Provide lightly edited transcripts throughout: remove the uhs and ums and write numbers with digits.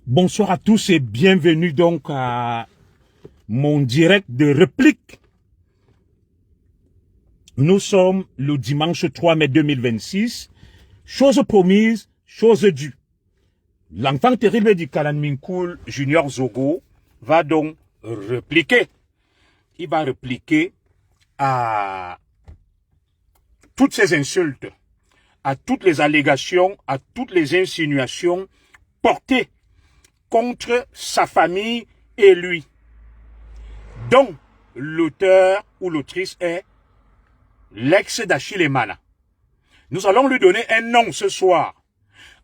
Bonsoir à tous et bienvenue donc à mon direct de réplique. Nous sommes le dimanche 3 mai 2026. Chose promise, chose due. L'enfant terrible du Kalan Minkoul, Junior Zogo, va donc répliquer. Il va répliquer à toutes ces insultes, à toutes les allégations, à toutes les insinuations portées contre sa famille et lui, dont l'auteur ou l'autrice est l'ex d'Achille Emana. Nous allons lui donner un nom ce soir,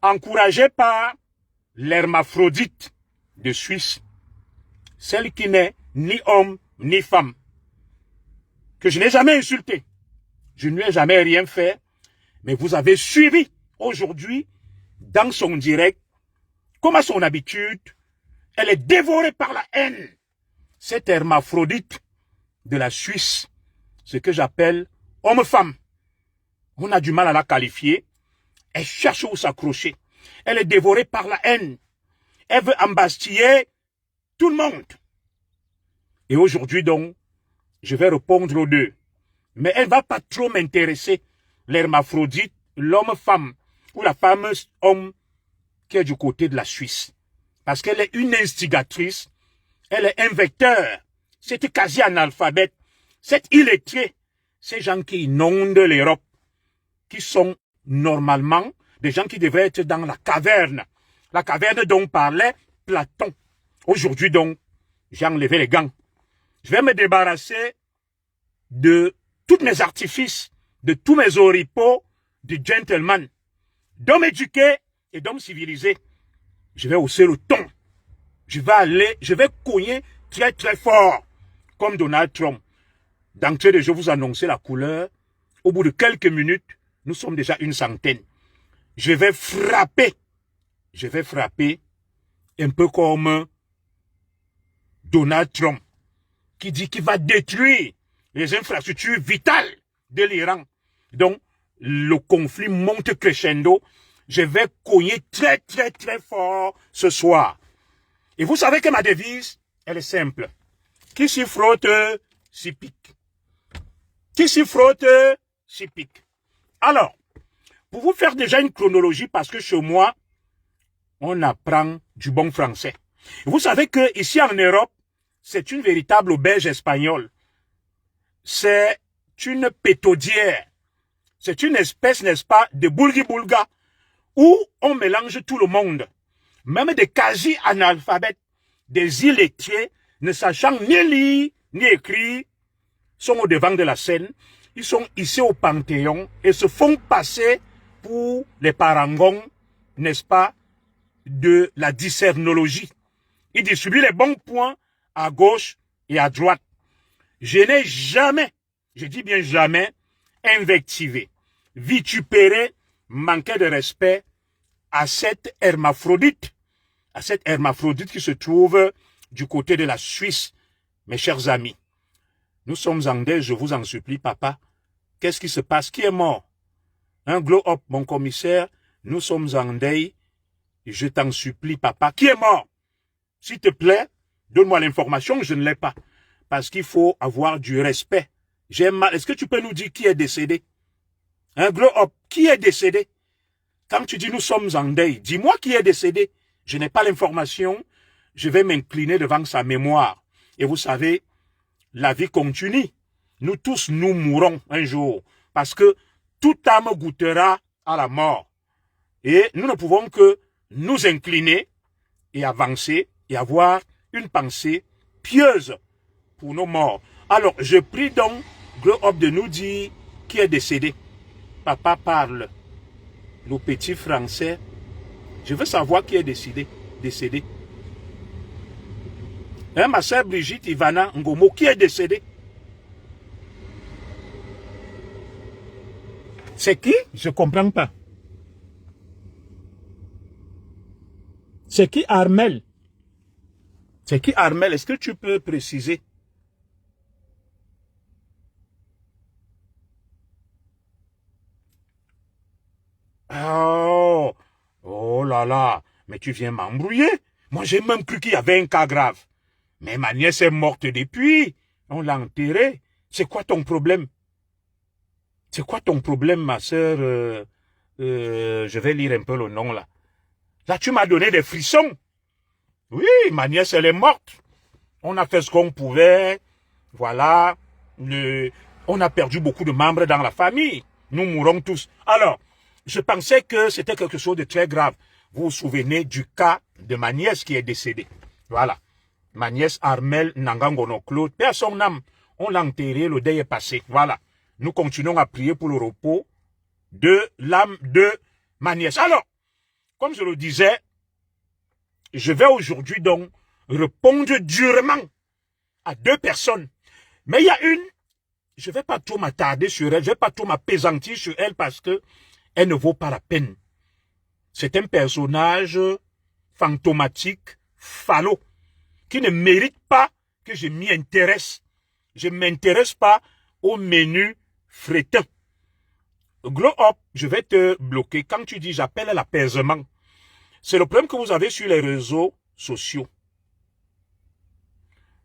encouragé par l'hermaphrodite de Suisse, celle qui n'est ni homme ni femme, que je n'ai jamais insulté. Je ne lui ai jamais rien fait, mais vous avez suivi aujourd'hui dans son direct, comme à son habitude, elle est dévorée par la haine. Cette hermaphrodite de la Suisse, ce que j'appelle homme-femme. On a du mal à la qualifier. Elle cherche où s'accrocher. Elle est dévorée par la haine. Elle veut embastiller tout le monde. Et aujourd'hui donc, je vais répondre aux deux. Mais elle ne va pas trop m'intéresser. L'hermaphrodite, l'homme-femme, ou la fameuse homme qui est du côté de la Suisse. Parce qu'elle est une instigatrice. Elle est un vecteur. C'est quasi-analphabète. C'est illettré. Ces gens qui inondent l'Europe, qui sont normalement des gens qui devraient être dans la caverne. La caverne dont parlait Platon. Aujourd'hui donc, j'ai enlevé les gants. Je vais me débarrasser de tous mes artifices, de tous mes oripeaux du gentleman, d'homme éduqué et d'homme civilisé. Je vais hausser le ton. Je vais cogner très très fort, comme Donald Trump. D'entrée de jeu, vous annoncez la couleur. Au bout de quelques minutes, nous sommes déjà une centaine. Je vais frapper un peu comme Donald Trump, qui dit qu'il va détruire les infrastructures vitales de l'Iran. Donc, le conflit monte crescendo. Je vais cogner très très très fort ce soir. Et vous savez que ma devise, elle est simple. Qui s'y frotte, s'y pique. Qui s'y frotte, s'y pique. Alors, pour vous faire déjà une chronologie, parce que chez moi, on apprend du bon français. Vous savez que ici en Europe, c'est une véritable auberge espagnole. C'est une pétaudière. C'est une espèce, n'est-ce pas, de boulgui-boulga, où on mélange tout le monde. Même des quasi-analphabètes, des illettrés, ne sachant ni lire, ni écrire, sont au devant de la scène. Ils sont ici au Panthéon et se font passer pour les parangons, n'est-ce pas, de la discernologie. Ils distribuent les bons points à gauche et à droite. Je n'ai jamais, je dis bien jamais, invectivé, vitupéré, manqué de respect à cette hermaphrodite qui se trouve du côté de la Suisse, mes chers amis. Nous sommes en deuil, je vous en supplie, papa. Qu'est-ce qui se passe? Qui est mort? Un glow-up, mon commissaire. Nous sommes en deuil. Je t'en supplie, papa. Qui est mort? S'il te plaît, donne-moi l'information, je ne l'ai pas. Parce qu'il faut avoir du respect. J'ai mal. Est-ce que tu peux nous dire qui est décédé? Un glow-up, qui est décédé? Quand tu dis nous sommes en deuil, dis-moi qui est décédé. Je n'ai pas l'information. Je vais m'incliner devant sa mémoire. Et vous savez, la vie continue. Nous tous, nous mourrons un jour. Parce que toute âme goûtera à la mort. Et nous ne pouvons que nous incliner et avancer et avoir une pensée pieuse pour nos morts. Alors, je prie donc Glow Up de nous dire qui est décédé. Papa parle. Le petit français. Je veux savoir qui est décédé. Hein, ma sœur Brigitte Ivana Ngomo, qui est décédée? C'est qui? Je ne comprends pas. C'est qui Armel? C'est qui Armel? Est-ce que tu peux préciser? Oh, oh là là, mais tu viens m'embrouiller. Moi, j'ai même cru qu'il y avait un cas grave. Mais ma nièce est morte depuis. On l'a enterrée. C'est quoi ton problème? C'est quoi ton problème, ma sœur? Je vais lire un peu le nom, là. Là, tu m'as donné des frissons. Oui, ma nièce, elle est morte. On a fait ce qu'on pouvait. Voilà. On a perdu beaucoup de membres dans la famille. Nous mourrons tous. Alors, je pensais que c'était quelque chose de très grave. Vous vous souvenez du cas de ma nièce qui est décédée. Voilà. Ma nièce Armel Nangangono Claude, paix à son âme. On l'a enterré, le deuil est passé. Voilà. Nous continuons à prier pour le repos de l'âme de ma nièce. Alors, comme je le disais, je vais aujourd'hui donc répondre durement à 2 personnes. Mais il y a une, je ne vais pas trop m'attarder sur elle, je ne vais pas trop m'apaisantir sur elle parce que elle ne vaut pas la peine. C'est un personnage fantomatique, falot, qui ne mérite pas que je m'y intéresse. Je ne m'intéresse pas au menu frétin. Glow up, je vais te bloquer. Quand tu dis j'appelle à l'apaisement, c'est le problème que vous avez sur les réseaux sociaux.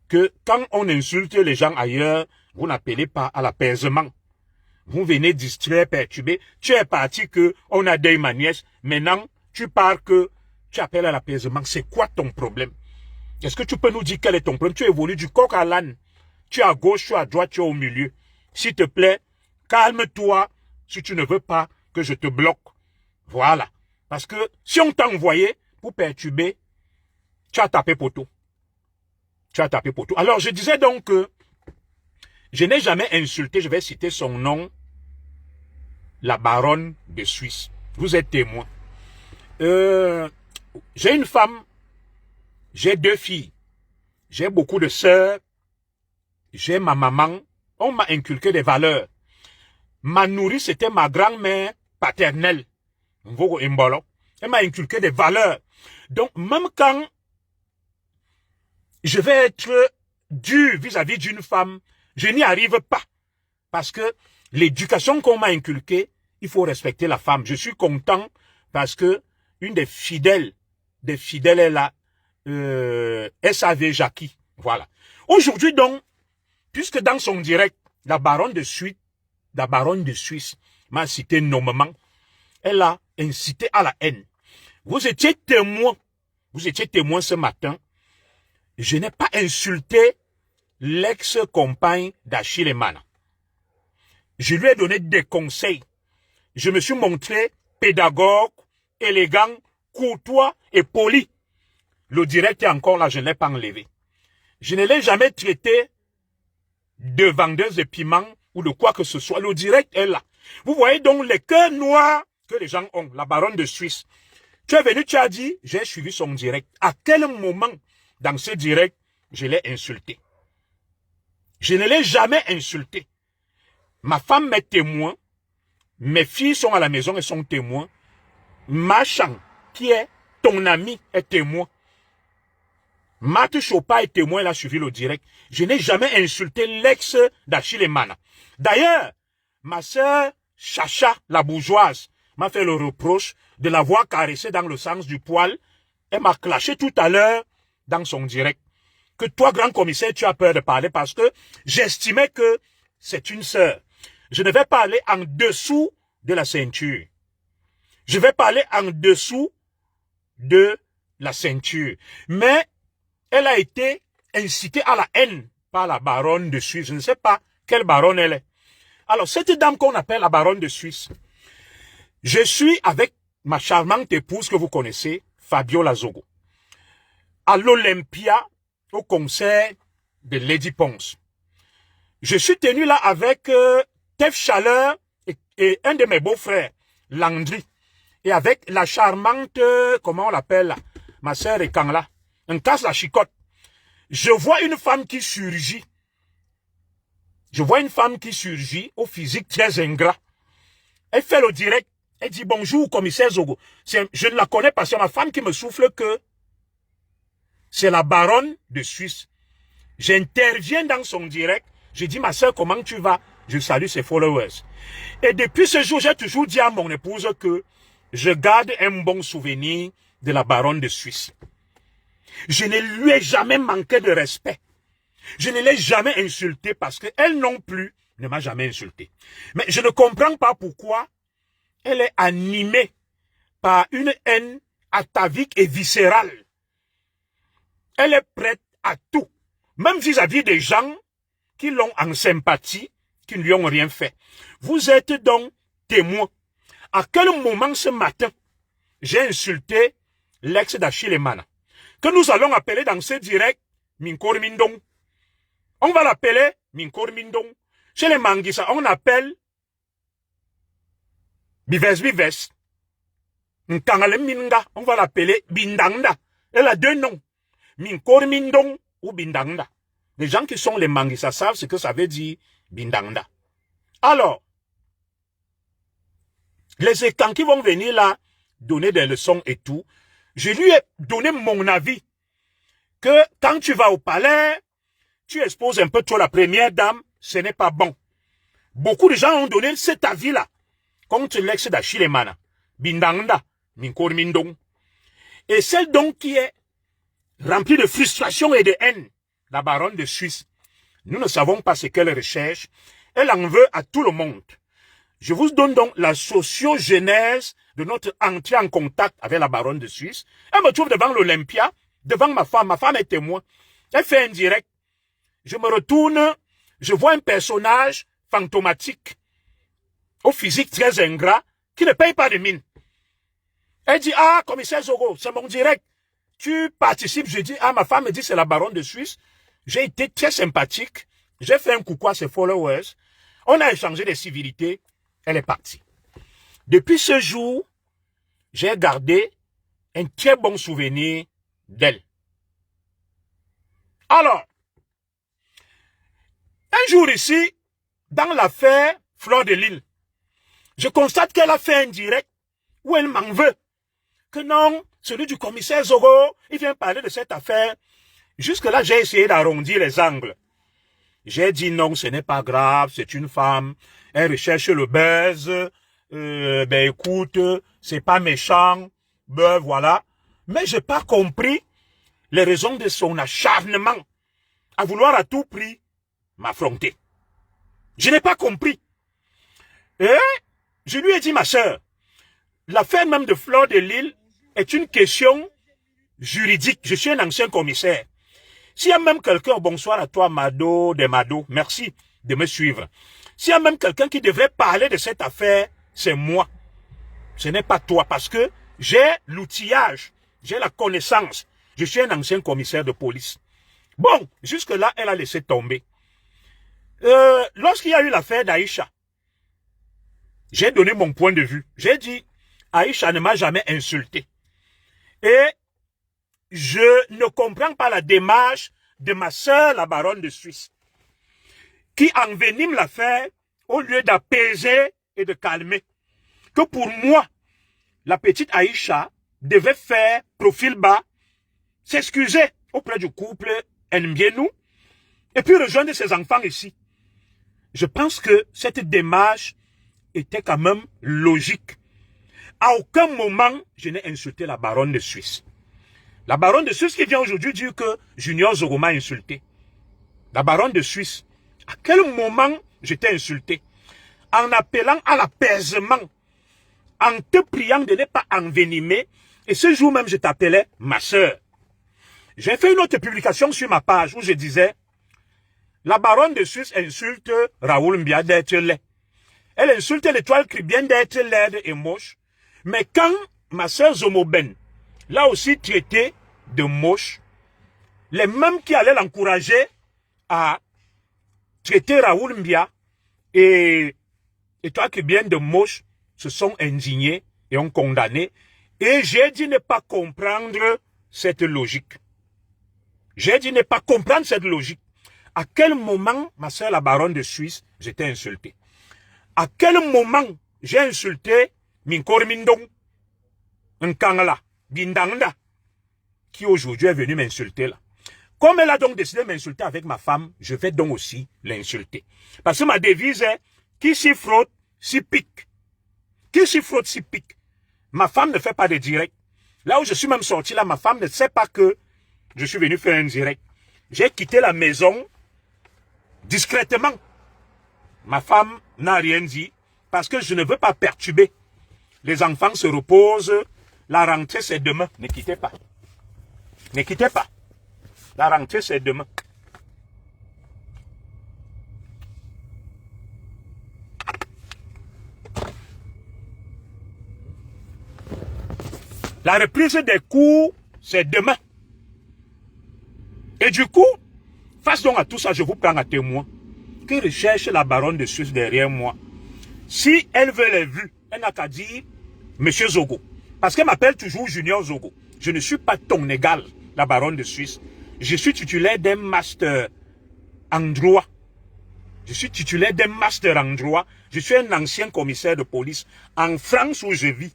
Que quand on insulte les gens ailleurs, vous n'appelez pas à l'apaisement. Vous venez distraire, perturber. Tu es parti que on a des ma nièce. Maintenant, tu pars que tu appelles à l'apaisement. C'est quoi ton problème? Est-ce que tu peux nous dire quel est ton problème? Tu évolues du coq à l'âne. Tu es à gauche, tu es à droite, tu es au milieu. S'il te plaît, calme-toi si tu ne veux pas que je te bloque. Voilà. Parce que si on t'a envoyé pour perturber, tu as tapé poteau. Tu as tapé poteau. Alors, je disais donc que je n'ai jamais insulté, je vais citer son nom, la baronne de Suisse. Vous êtes témoin. J'ai une femme, j'ai 2 filles, j'ai beaucoup de sœurs, j'ai ma maman. On m'a inculqué des valeurs. Ma nourrice, c'était ma grand-mère paternelle. Elle m'a inculqué des valeurs. Donc, même quand je vais être dur vis-à-vis d'une femme, je n'y arrive pas. Parce que l'éducation qu'on m'a inculquée, il faut respecter la femme. Je suis content parce que une des fidèles est là, SAV Jackie. Voilà. Aujourd'hui donc, puisque dans son direct, la baronne de Suisse m'a cité nommément, elle a incité à la haine. Vous étiez témoin ce matin. Je n'ai pas insulté l'ex-compagne d'Achille Emana. Je lui ai donné des conseils. Je me suis montré pédagogue, élégant, courtois et poli. Le direct est encore là, je ne l'ai pas enlevé. Je ne l'ai jamais traité de vendeuse de piment ou de quoi que ce soit. Le direct est là. Vous voyez donc les cœurs noirs que les gens ont. La baronne de Suisse. Tu es venu, tu as dit, j'ai suivi son direct. À quel moment dans ce direct, je l'ai insulté? Je ne l'ai jamais insulté. Ma femme m'est témoin. Mes filles sont à la maison et sont témoins. Machan, qui est ton ami, est témoin. Marthe Chopa est témoin, elle a suivi le direct. Je n'ai jamais insulté l'ex d'Achille Emana. D'ailleurs, ma sœur Chacha, la bourgeoise, m'a fait le reproche de l'avoir caressée dans le sens du poil. Elle m'a clashé tout à l'heure dans son direct. Que toi, grand commissaire, tu as peur de parler parce que j'estimais que c'est une sœur. Je ne vais pas aller en dessous de la ceinture. Je vais parler en dessous de la ceinture. Mais elle a été incitée à la haine par la baronne de Suisse. Je ne sais pas quelle baronne elle est. Alors, cette dame qu'on appelle la baronne de Suisse, je suis avec ma charmante épouse que vous connaissez, Fabiola Zogo, à l'Olympia, au concert de Lady Ponce. Je suis tenu là avec Tef Chaleur et un de mes beaux-frères, Landry, et avec la charmante, comment on l'appelle là, ma sœur est quand là, on casse la chicotte. Je vois une femme qui surgit. Je vois une femme qui surgit au physique très ingrat. Elle fait le direct. Elle dit bonjour commissaire Zogo. Je ne la connais pas, c'est ma femme qui me souffle que c'est la baronne de Suisse. J'interviens dans son direct. Je dis ma soeur, comment tu vas? Je salue ses followers. Et depuis ce jour, j'ai toujours dit à mon épouse que je garde un bon souvenir de la baronne de Suisse. Je ne lui ai jamais manqué de respect. Je ne l'ai jamais insultée parce qu'elle non plus ne m'a jamais insulté. Mais je ne comprends pas pourquoi elle est animée par une haine atavique et viscérale. Elle est prête à tout, même vis-à-vis des gens qui l'ont en sympathie, qui ne lui ont rien fait. Vous êtes donc témoin. À quel moment ce matin, j'ai insulté l'ex d'Achille Mana, que nous allons appeler dans ce direct Minkor Mindong. On va l'appeler Minkor Mindong. Chez les Manguissa, on appelle Bives Bives. Nkangale Minga, on va l'appeler Bindangda. Elle a deux noms. Minkor Mindong ou Bindangda. Les gens qui sont les Manguissa savent ce que ça veut dire Bindangda. Alors, les écans qui vont venir là, donner des leçons et tout, je lui ai donné mon avis. Que quand tu vas au palais, tu exposes un peu trop la première dame, ce n'est pas bon. Beaucoup de gens ont donné cet avis-là contre l'ex d'Achille Mana, Bindangda, Minkor Mindong. Et celle donc qui est remplie de frustration et de haine, la baronne de Suisse, nous ne savons pas ce qu'elle recherche. Elle en veut à tout le monde. Je vous donne donc la sociogénèse de notre entrée en contact avec la baronne de Suisse. Elle me trouve devant l'Olympia, devant ma femme est témoin. Elle fait un direct. Je me retourne, je vois un personnage fantomatique, au physique très ingrat, qui ne paye pas de mine. Elle dit, ah, commissaire Zogo, c'est mon direct. Tu participes, je dis, ah, ma femme me dit, c'est la baronne de Suisse. J'ai été très sympathique. J'ai fait un coucou à ses followers. On a échangé des civilités. Elle est partie. Depuis ce jour, j'ai gardé un très bon souvenir d'elle. Alors, un jour ici, dans l'affaire Fleur de Lille, je constate qu'elle a fait un direct où elle m'en veut. Que non, celui du commissaire Zogo, il vient parler de cette affaire. Jusque-là, j'ai essayé d'arrondir les angles. J'ai dit non, ce n'est pas grave, c'est une femme, elle recherche le buzz, ben écoute, c'est pas méchant, ben voilà. Mais j'ai pas compris les raisons de son acharnement à vouloir à tout prix m'affronter. Je n'ai pas compris. Et je lui ai dit, ma sœur, l'affaire même de Fleur de Lille est une question juridique. Je suis un ancien commissaire. S'il y a même quelqu'un, bonsoir à toi, Mado, de Mado, merci de me suivre. S'il y a même quelqu'un qui devrait parler de cette affaire, c'est moi. Ce n'est pas toi, parce que j'ai l'outillage, j'ai la connaissance. Je suis un ancien commissaire de police. Bon, jusque-là, elle a laissé tomber. Lorsqu'il y a eu l'affaire d'Aïcha, j'ai donné mon point de vue. J'ai dit, Aïcha ne m'a jamais insulté. Et je ne comprends pas la démarche de ma sœur, la baronne de Suisse, qui envenime l'affaire au lieu d'apaiser et de calmer. Que pour moi, la petite Aïcha devait faire profil bas, s'excuser auprès du couple Nbienou, et puis rejoindre ses enfants ici. Je pense que cette démarche était quand même logique. À aucun moment, je n'ai insulté la baronne de Suisse. La baronne de Suisse qui vient aujourd'hui dire que Junior Zogo m'a insulté. La baronne de Suisse, à quel moment je t'ai insulté? En appelant à l'apaisement, en te priant de ne pas envenimer, et ce jour même je t'appelais ma sœur. J'ai fait une autre publication sur ma page où je disais, la baronne de Suisse insulte Raoul Mbia d'être laid. Elle insulte l'étoile cribienne d'être laide et moche. Mais quand ma sœur Zomoben l'a aussi traité de moche, les mêmes qui allaient l'encourager à traiter Raoul Mbia et étoile cribienne de moche se sont indignés et ont condamné. Et j'ai dit ne pas comprendre cette logique. J'ai dit ne pas comprendre cette logique. À quel moment, ma sœur la baronne de Suisse, j'étais insulté? À quel moment j'ai insulté Minkor Mindong, Nkangala, Bindangda, qui aujourd'hui est venu m'insulter là? Comme elle a donc décidé de m'insulter avec ma femme, je vais donc aussi l'insulter. Parce que ma devise est, qui s'y frotte, s'y pique. Qui s'y frotte, s'y pique. Ma femme ne fait pas de direct. Là où je suis même sorti là, ma femme ne sait pas que je suis venu faire un direct. J'ai quitté la maison discrètement. Ma femme n'a rien dit parce que je ne veux pas perturber. Les enfants se reposent. La rentrée, c'est demain. Ne quittez pas. Ne quittez pas. La rentrée, c'est demain. La reprise des cours, c'est demain. Et du coup, face donc à tout ça, je vous prends à témoin. Que recherche la baronne de Suisse derrière moi? Si elle veut les vues, elle n'a qu'à dire Monsieur Zogo. Parce qu'elle m'appelle toujours Junior Zogo. Je ne suis pas ton égal, la baronne de Suisse. Je suis titulaire d'un master en droit. Je suis titulaire d'un master en droit. Je suis un ancien commissaire de police. En France où je vis,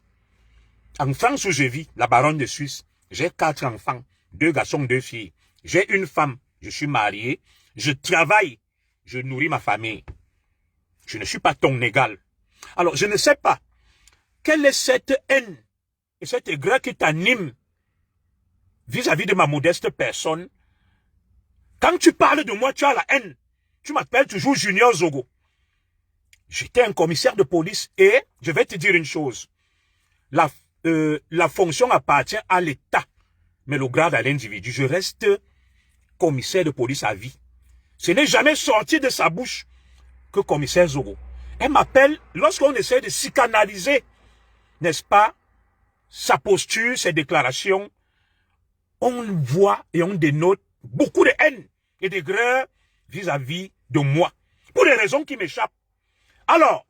la baronne de Suisse, j'ai 4 enfants, 2 garçons, 2 filles. J'ai une femme, je suis marié, je travaille, je nourris ma famille. Je ne suis pas ton égal. Alors, je ne sais pas quelle est cette haine et cette aigreur qui t'anime vis-à-vis de ma modeste personne. Quand tu parles de moi, tu as la haine. Tu m'appelles toujours Junior Zogo. J'étais un commissaire de police et je vais te dire une chose. La fonction appartient à l'État, mais le grade à l'individu. Je reste commissaire de police à vie. Ce n'est jamais sorti de sa bouche que commissaire Zogo. Elle m'appelle lorsqu'on essaie de psychanalyser, n'est-ce pas, sa posture, ses déclarations. On voit et on dénote beaucoup de haine et d'aigreur vis-à-vis de moi, pour des raisons qui m'échappent. Alors,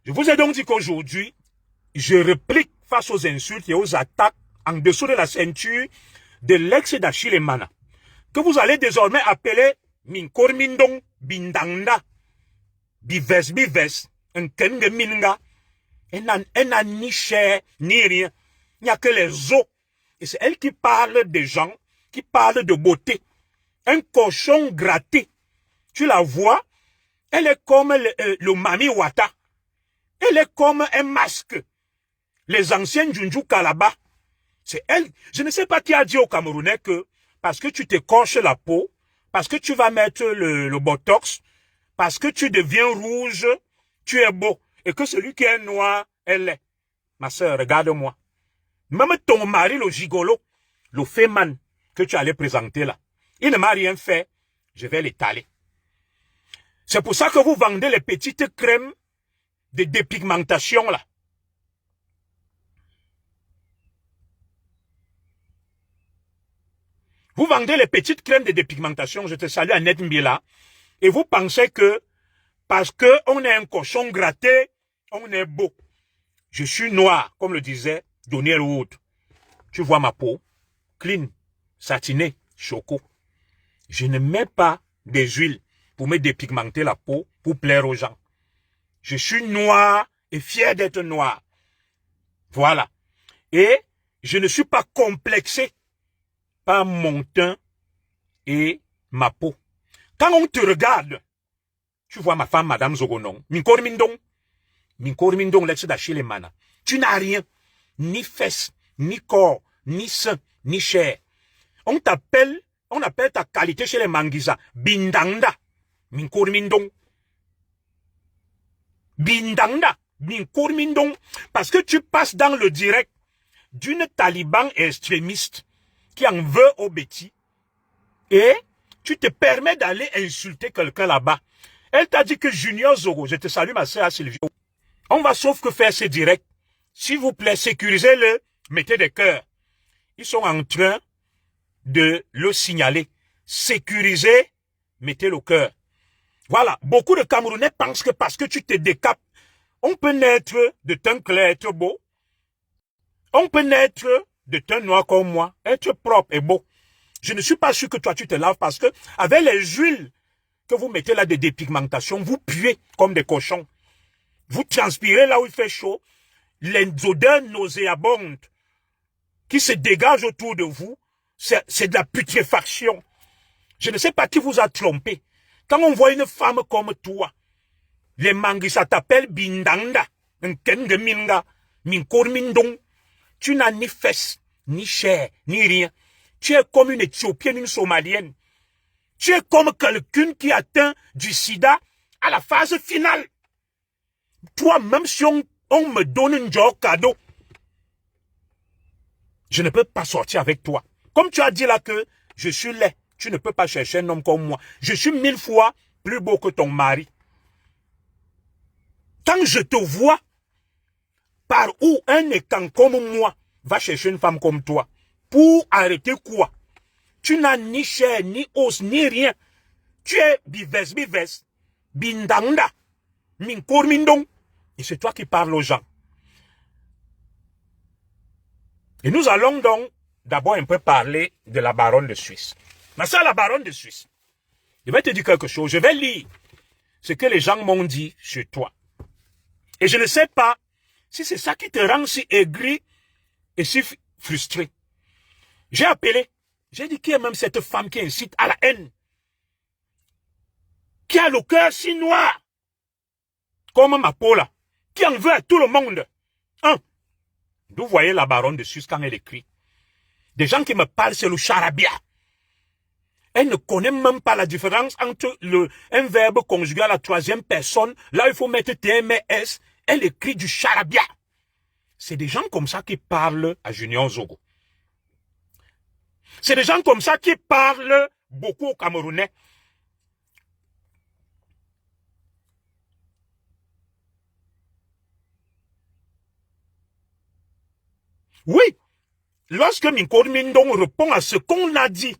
je vous ai donc dit qu'aujourd'hui, je réplique face aux insultes et aux attaques en dessous de la ceinture de l'ex d'Achille Emana, que vous allez désormais appeler Minkor Mindong Bindanda, Bives, Nkenge Minga. Elle n'a ni chair, ni rien. Il n'y a que les os. Et c'est elle qui parle des gens, qui parle de beauté. Un cochon gratté. Tu la vois, elle est comme le Mami Wata. Elle est comme un masque. Les anciens Junju Kalaba. C'est elle. Je ne sais pas qui a dit aux Camerounais que parce que tu t'écorches la peau, parce que tu vas mettre le botox, parce que tu deviens rouge, tu es beau. Et que celui qui est noir, elle est. Ma soeur, regarde-moi. Même ton mari, le gigolo, le féman que tu allais présenter là, il ne m'a rien fait. Je vais l'étaler. C'est pour ça que vous vendez les petites crèmes de dépigmentation là. Vous vendez les petites crèmes de dépigmentation, je te salue Annette Mbila, et vous pensez que parce que on est un cochon gratté, on est beau. Je suis noir, comme le disait Daniel Wood. Tu vois ma peau, clean, satinée, choco. Je ne mets pas des huiles pour me dépigmenter la peau, pour plaire aux gens. Je suis noir et fier d'être noir. Voilà. Et je ne suis pas complexé par mon teint et ma peau. Quand on te regarde, tu vois ma femme, Madame Zogonon, Minkor Mindong, l'ex d'Achille Emana. Tu n'as rien, ni fesses, ni corps, ni sein, ni chair. On appelle ta qualité chez les Manguisa, Bindanda, Minkor Mindong. Bindanda, Minkor Mindong, parce que tu passes dans le direct d'une taliban extrémiste qui en veut au bêtis et tu te permets d'aller insulter quelqu'un là-bas. Elle t'a dit que Junior Zogo, je te salue ma soeur Sylvie. On va sauf que faire ce direct. S'il vous plaît, sécurisez-le, mettez des cœurs. Ils sont en train de le signaler. Sécurisez, mettez le cœur. Voilà, beaucoup de Camerounais pensent que parce que tu te décapes, on peut naître de teint clair, être beau. On peut naître de teint noir comme moi, être propre et beau. Je ne suis pas sûr que toi tu te laves parce que avec les huiles que vous mettez là de dépigmentation, vous puez comme des cochons. Vous transpirez là où il fait chaud. Les odeurs nauséabondes qui se dégagent autour de vous, c'est de la putréfaction. Je ne sais pas qui vous a trompé. Quand on voit une femme comme toi, les manguis, ça t'appelle Bindanda, Nkenge Minga, Minkor Mindong. Tu n'as ni fesses, ni chair, ni rien. Tu es comme une Éthiopienne, une Somalienne. Tu es comme quelqu'un qui atteint du sida à la phase finale. Toi, même si on me donne un job cadeau, je ne peux pas sortir avec toi. Comme tu as dit là que je suis laid, tu ne peux pas chercher un homme comme moi. Je suis 1000 fois plus beau que ton mari. Quand je te vois, par où un écan comme moi va chercher une femme comme toi, pour arrêter quoi? Tu n'as ni chair, ni os, ni rien. Tu es bives, bindanda, minkour mindong. Et c'est toi qui parles aux gens. Et nous allons donc d'abord un peu parler de la baronne de Suisse. Ma soeur, la baronne de Suisse. Je vais te dire quelque chose. Je vais lire ce que les gens m'ont dit sur toi. Et je ne sais pas si c'est ça qui te rend si aigri et si frustré. J'ai appelé. J'ai dit qui est même cette femme qui incite à la haine. Qui a le cœur si noir. Comme ma peau là. Qui en veut à tout le monde. Vous voyez la baronne de Suisse quand elle écrit. Des gens qui me parlent, c'est le charabia. Elle ne connaît même pas la différence entre un verbe conjugué à la troisième personne. Là, il faut mettre TMS. Elle écrit du charabia. C'est des gens comme ça qui parlent à Junior Zogo. C'est des gens comme ça qui parlent beaucoup aux Camerounais. Oui, lorsque Minko Mindong répond à ce qu'on a dit,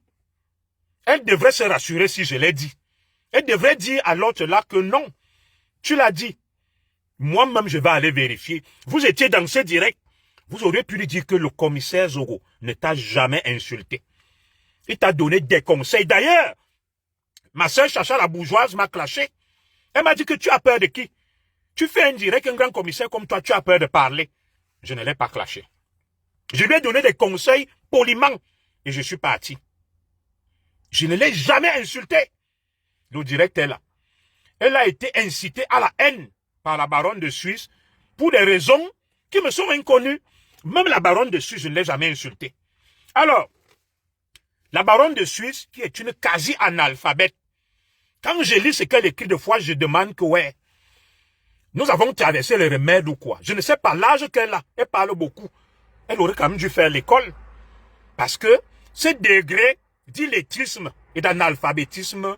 elle devrait se rassurer si je l'ai dit. Elle devrait dire à l'autre là que non, tu l'as dit. Moi-même, je vais aller vérifier. Vous étiez dans ce direct. Vous auriez pu lui dire que le commissaire Zogo ne t'a jamais insulté. Il t'a donné des conseils. D'ailleurs, ma soeur Chacha la bourgeoise m'a clashé. Elle m'a dit que tu as peur de qui? Tu fais un direct, un grand commissaire comme toi, tu as peur de parler. Je ne l'ai pas clashé. Je lui ai donné des conseils poliment et je suis parti. Je ne l'ai jamais insulté. Le direct est là. Elle a été incitée à la haine par la baronne de Suisse pour des raisons qui me sont inconnues. Même la baronne de Suisse, je ne l'ai jamais insultée. Alors, la baronne de Suisse, qui est une quasi-analphabète, quand je lis ce qu'elle écrit de fois, je demande que ouais, nous avons traversé les remèdes ou quoi. Je ne sais pas l'âge qu'elle a. Elle parle beaucoup. Elle aurait quand même dû faire l'école. Parce que ce degré d'illettrisme et d'analphabétisme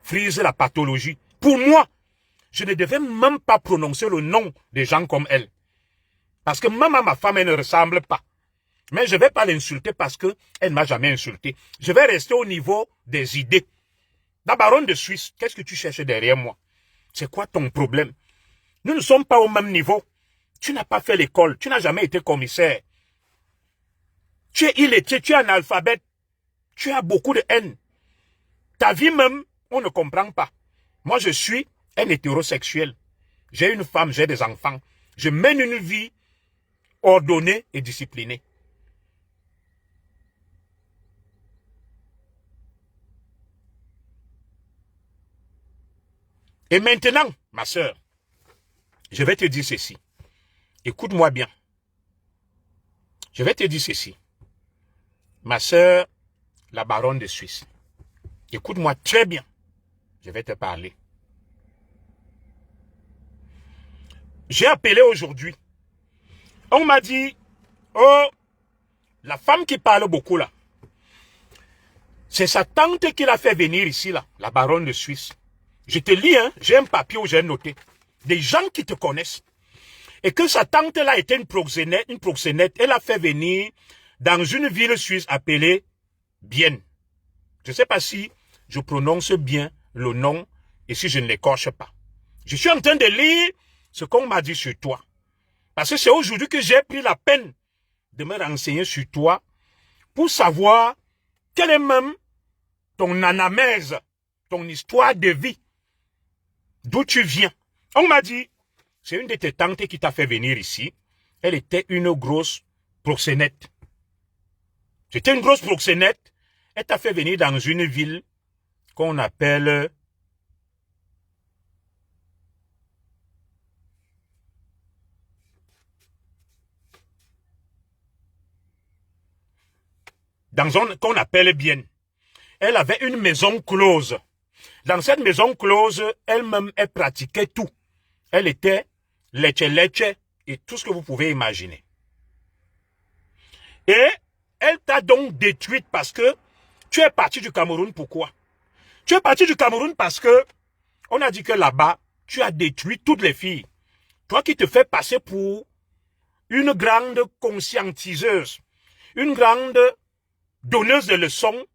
frise la pathologie. Pour moi, je ne devais même pas prononcer le nom des gens comme elle. Parce que même à ma femme, elle ne ressemble pas. Mais je ne vais pas l'insulter parce qu'elle ne m'a jamais insulté. Je vais rester au niveau des idées. La baronne de Suisse, qu'est-ce que tu cherches derrière moi? C'est quoi ton problème? Nous ne sommes pas au même niveau. Tu n'as pas fait l'école. Tu n'as jamais été commissaire. Tu es illettré, tu es analphabète. Tu as beaucoup de haine. Ta vie même, on ne comprend pas. Moi, je suis un hétérosexuel. J'ai une femme, j'ai des enfants. Je mène une vie ordonnée et disciplinée. Et maintenant, ma sœur, je vais te dire ceci. Écoute-moi bien. Je vais te dire ceci. Ma sœur, la baronne de Suisse. Écoute-moi très bien. Je vais te parler. J'ai appelé aujourd'hui. On m'a dit, oh, la femme qui parle beaucoup là, c'est sa tante qui l'a fait venir ici là, la baronne de Suisse. Je te lis, hein, j'ai un papier où j'ai noté. Des gens qui te connaissent. Et que sa tante là était une proxénète, elle a fait venir dans une ville suisse appelée Bienne. Je ne sais pas si je prononce bien le nom et si je ne l'écorche pas. Je suis en train de lire ce qu'on m'a dit sur toi. Parce que c'est aujourd'hui que j'ai pris la peine de me renseigner sur toi pour savoir quelle est même ton anamèse, ton histoire de vie, d'où tu viens. On m'a dit, c'est une de tes tantes qui t'a fait venir ici. Elle était une grosse proxénète. C'était une grosse proxénète. Elle t'a fait venir dans une ville qu'on appelle dans un qu'on appelle bien. Elle avait une maison close. Dans cette maison close, elle-même, elle pratiquait tout. Elle était leche et tout ce que vous pouvez imaginer. Et elle t'a donc détruite parce que tu es parti du Cameroun. Pourquoi? Tu es parti du Cameroun parce que on a dit que là-bas, tu as détruit toutes les filles. Toi qui te fais passer pour une grande conscientiseuse, une grande donneuse de leçons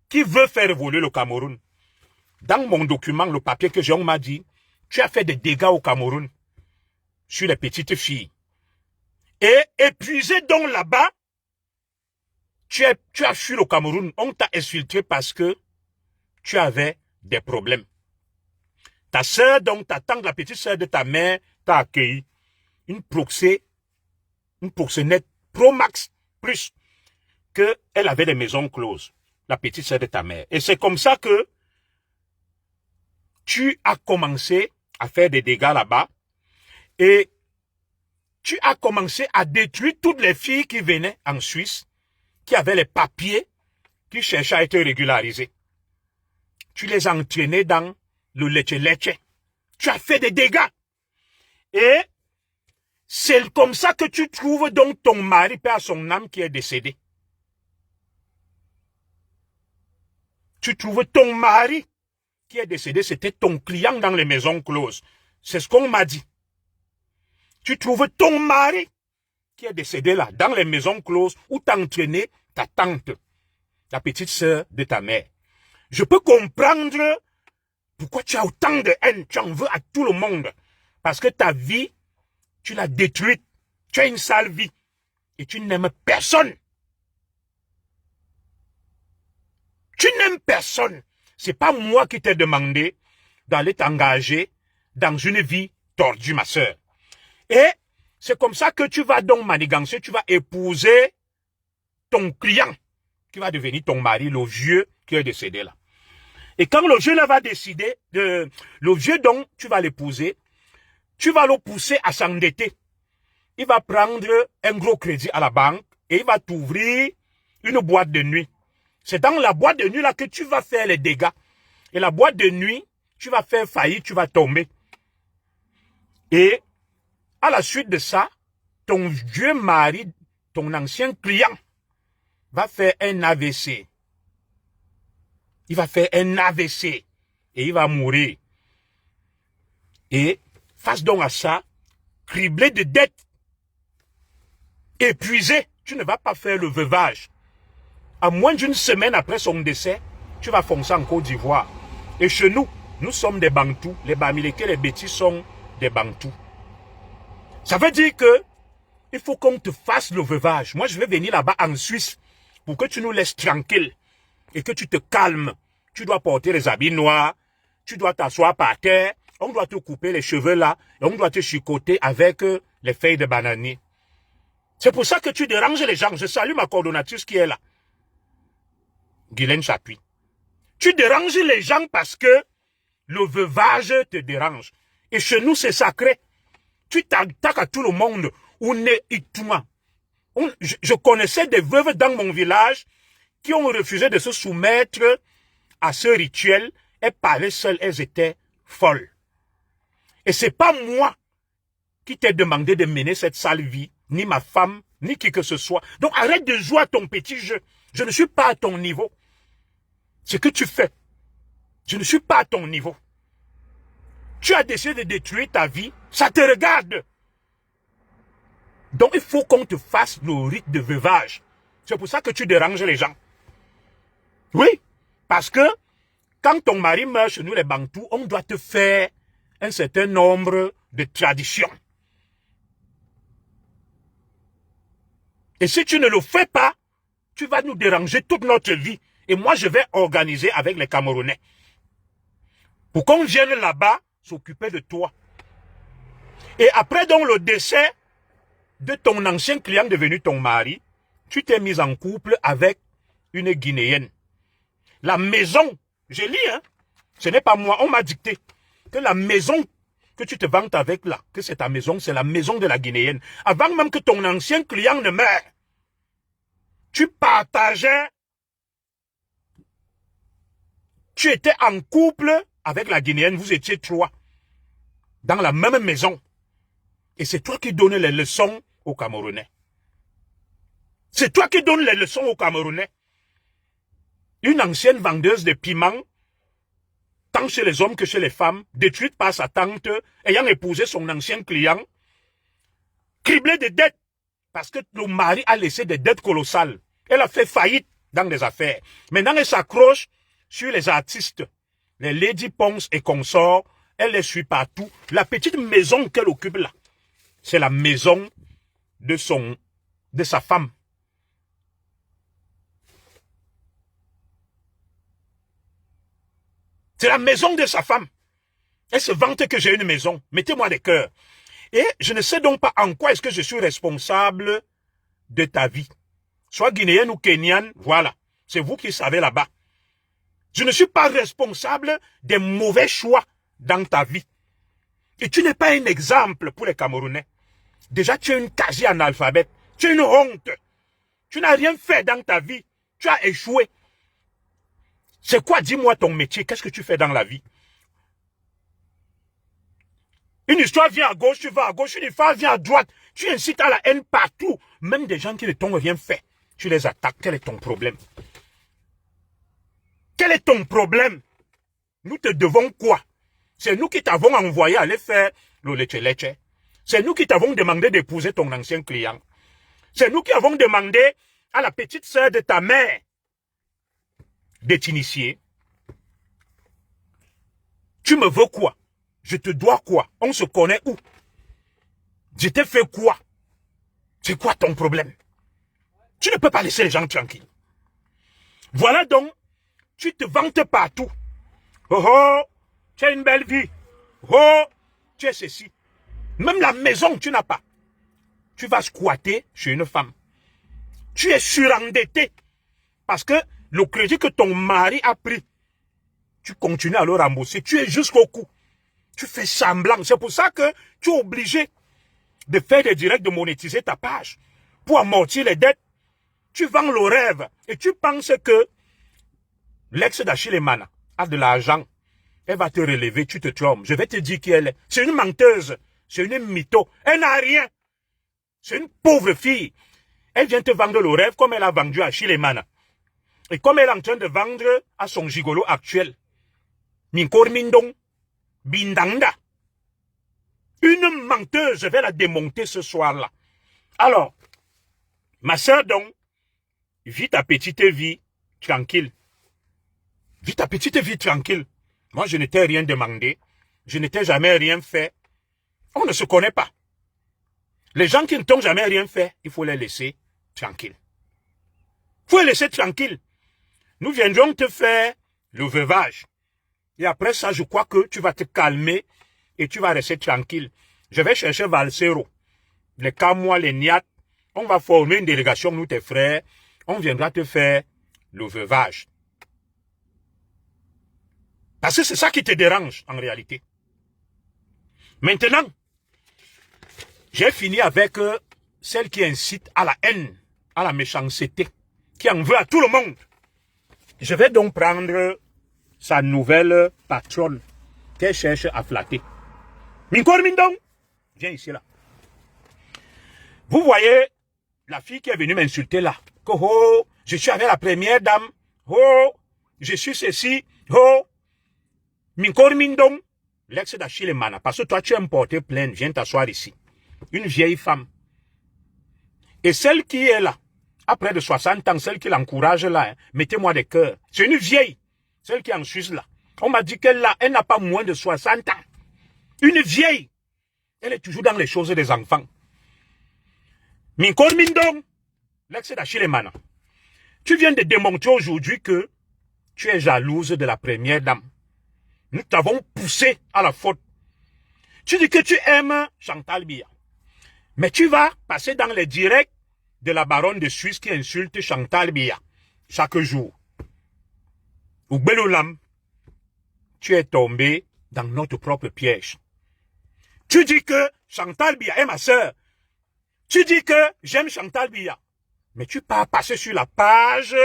qui veut faire évoluer le Cameroun. Dans mon document, le papier que j'ai, on m'a dit, tu as fait des dégâts au Cameroun sur les petites filles. Et épuisé donc là-bas, tu as fui le Cameroun. On t'a exfiltré parce que tu avais des problèmes. Ta sœur, donc ta tante, la petite sœur de ta mère, t'a accueilli. Une proxénète Pro Max plus que elle avait des maisons closes. La petite sœur de ta mère. Et c'est comme ça que tu as commencé à faire des dégâts là-bas. Et tu as commencé à détruire toutes les filles qui venaient en Suisse, qui avaient les papiers, qui cherchaient à être régularisées. Tu les as entraînées dans le leche. Tu as fait des dégâts. Et c'est comme ça que tu trouves donc ton mari, paix à son âme, qui est décédé. Tu trouves ton mari qui est décédé, c'était ton client dans les maisons closes. C'est ce qu'on m'a dit. Tu trouves ton mari qui est décédé là, dans les maisons closes, où t'as entraîné ta tante, la petite sœur de ta mère. Je peux comprendre pourquoi tu as autant de haine, tu en veux à tout le monde. Parce que ta vie, tu l'as détruite. Tu as une sale vie. Et tu n'aimes personne. Tu n'aimes personne. C'est pas moi qui t'ai demandé d'aller t'engager dans une vie tordue, ma sœur. Et c'est comme ça que tu vas donc manigancer, tu vas épouser ton client, qui va devenir ton mari, le vieux qui est décédé là. Et quand le vieux là va décider, le vieux donc, tu vas l'épouser, tu vas le pousser à s'endetter. Il va prendre un gros crédit à la banque et il va t'ouvrir une boîte de nuit. C'est dans la boîte de nuit là que tu vas faire les dégâts. Et la boîte de nuit, tu vas faire faillite, tu vas tomber. Et à la suite de ça, ton vieux mari, ton ancien client, va faire un AVC. Il va faire un AVC et il va mourir. Et face donc à ça, criblé de dettes, épuisé, tu ne vas pas faire le veuvage. À moins d'une semaine après son décès, tu vas foncer en Côte d'Ivoire. Et chez nous, nous sommes des Bantous. Les Bamileke, les Bétis sont des Bantous. Ça veut dire que il faut qu'on te fasse le veuvage. Moi, je vais venir là-bas en Suisse pour que tu nous laisses tranquilles et que tu te calmes. Tu dois porter les habits noirs, tu dois t'asseoir par terre, on doit te couper les cheveux là et on doit te chicoter avec les feuilles de bananier. C'est pour ça que tu déranges les gens. Je salue ma coordonnatrice qui est là. Guylaine Chapuis. Tu déranges les gens parce que le veuvage te dérange. Et chez nous, c'est sacré. Tu t'attaques à tout le monde. Je connaissais des veuves dans mon village qui ont refusé de se soumettre à ce rituel et parlaient seules, elles étaient folles. Et c'est pas moi qui t'ai demandé de mener cette sale vie, ni ma femme, ni qui que ce soit. Donc arrête de jouer à ton petit jeu. Je ne suis pas à ton niveau. Ce que tu fais, je ne suis pas à ton niveau. Tu as décidé de détruire ta vie, ça te regarde. Donc il faut qu'on te fasse le rite de veuvage. C'est pour ça que tu déranges les gens. Oui, parce que quand ton mari meurt chez nous les Bantous, on doit te faire un certain nombre de traditions. Et si tu ne le fais pas, tu vas nous déranger toute notre vie. Et moi, je vais organiser avec les Camerounais pour qu'on vienne là-bas s'occuper de toi. Et après donc le décès de ton ancien client devenu ton mari, tu t'es mis en couple avec une Guinéenne. La maison, j'ai lu, hein, ce n'est pas moi, on m'a dicté que la maison que tu te vantes avec là, que c'est ta maison, c'est la maison de la Guinéenne. Avant même que ton ancien client ne meure, tu partageais, tu étais en couple avec la Guinéenne, vous étiez trois, dans la même maison. Et c'est toi qui donnes les leçons aux Camerounais. C'est toi qui donnes les leçons aux Camerounais. Une ancienne vendeuse de piments, tant chez les hommes que chez les femmes, détruite par sa tante, ayant épousé son ancien client, criblée de dettes, parce que le mari a laissé des dettes colossales. Elle a fait faillite dans les affaires. Maintenant, elle s'accroche sur les artistes, les Lady Ponce et consorts, elle les suit partout. La petite maison qu'elle occupe là, c'est la maison de sa femme. C'est la maison de sa femme. Elle se vante que j'ai une maison. Mettez-moi des cœurs. Et je ne sais donc pas en quoi est-ce que je suis responsable de ta vie. Soit guinéenne ou kenyane, voilà. C'est vous qui savez là-bas. Je ne suis pas responsable des mauvais choix dans ta vie. Et tu n'es pas un exemple pour les Camerounais. Déjà, tu es une quasi-analphabète. Tu es une honte. Tu n'as rien fait dans ta vie. Tu as échoué. C'est quoi, dis-moi ton métier, qu'est-ce que tu fais dans la vie? Une histoire vient à gauche, tu vas à gauche, une histoire vient à droite. Tu incites à la haine partout. Même des gens qui ne t'ont rien fait. Tu les attaques. Quel est ton problème? Quel est ton problème? Nous te devons quoi? C'est nous qui t'avons envoyé aller faire le leche-leche. C'est nous qui t'avons demandé d'épouser ton ancien client. C'est nous qui avons demandé à la petite sœur de ta mère de t'initier. Tu me veux quoi? Je te dois quoi? On se connaît où? Je t'ai fait quoi? C'est quoi ton problème? Tu ne peux pas laisser les gens tranquilles. Voilà donc, tu te vantes partout. Oh oh, tu as une belle vie. Oh, tu es ceci. Même la maison, tu n'as pas. Tu vas squatter chez une femme. Tu es surendetté. Parce que le crédit que ton mari a pris, tu continues à le rembourser. Tu es jusqu'au cou. Tu fais semblant. C'est pour ça que tu es obligé de faire des directs, de monétiser ta page. Pour amortir les dettes. Tu vends le rêve. Et tu penses que l'ex d'Achille Emana a de l'argent. Elle va te relever, tu te trompes. Je vais te dire qui elle est. C'est une menteuse. C'est une mytho. Elle n'a rien. C'est une pauvre fille. Elle vient te vendre le rêve comme elle a vendu à Achille Emana. Et comme elle est en train de vendre à son gigolo actuel. Minkor Mindong. Bindanga. Une menteuse, je vais la démonter ce soir-là. Alors, ma soeur donc, vis ta petite vie tranquille. Vis ta petite vie tranquille. Moi, je ne t'ai rien demandé. Je ne t'ai jamais rien fait. On ne se connaît pas. Les gens qui ne t'ont jamais rien fait, il faut les laisser tranquilles. Il faut les laisser tranquilles. Nous viendrons te faire le veuvage. Et après ça, je crois que tu vas te calmer et tu vas rester tranquille. Je vais chercher Valsero, les Kamois, les Niat. On va former une délégation, nous tes frères. On viendra te faire le veuvage. Parce que c'est ça qui te dérange en réalité. Maintenant, j'ai fini avec celle qui incite à la haine, à la méchanceté, qui en veut à tout le monde. Je vais donc prendre sa nouvelle patronne qu'elle cherche à flatter. Minkor Mindong, viens ici là. Vous voyez la fille qui est venue m'insulter là. Que, oh, je suis avec la première dame. Oh, je suis ceci. Oh, Minkor Mindong, l'ex d'Achille Emana. Parce que toi tu as porté plainte, viens t'asseoir ici. Une vieille femme. Et celle qui est là, à près de 60 ans, celle qui l'encourage là, hein, mettez-moi des cœurs. C'est une vieille. Celle qui est en Suisse là. On m'a dit qu'elle n'a pas moins de 60 ans. Une vieille. Elle est toujours dans les choses des enfants. Minkor Mindong, l'ex d'Achille Emana. Tu viens de démontrer aujourd'hui que tu es jalouse de la première dame. Nous t'avons poussé à la faute. Tu dis que tu aimes Chantal Biya. Mais tu vas passer dans les directs de la baronne de Suisse qui insulte Chantal Biya chaque jour. Ou Beloulam, tu es tombé dans notre propre piège. Tu dis que Chantal Biya est ma sœur. Tu dis que j'aime Chantal Biya. Mais tu pars passer sur la page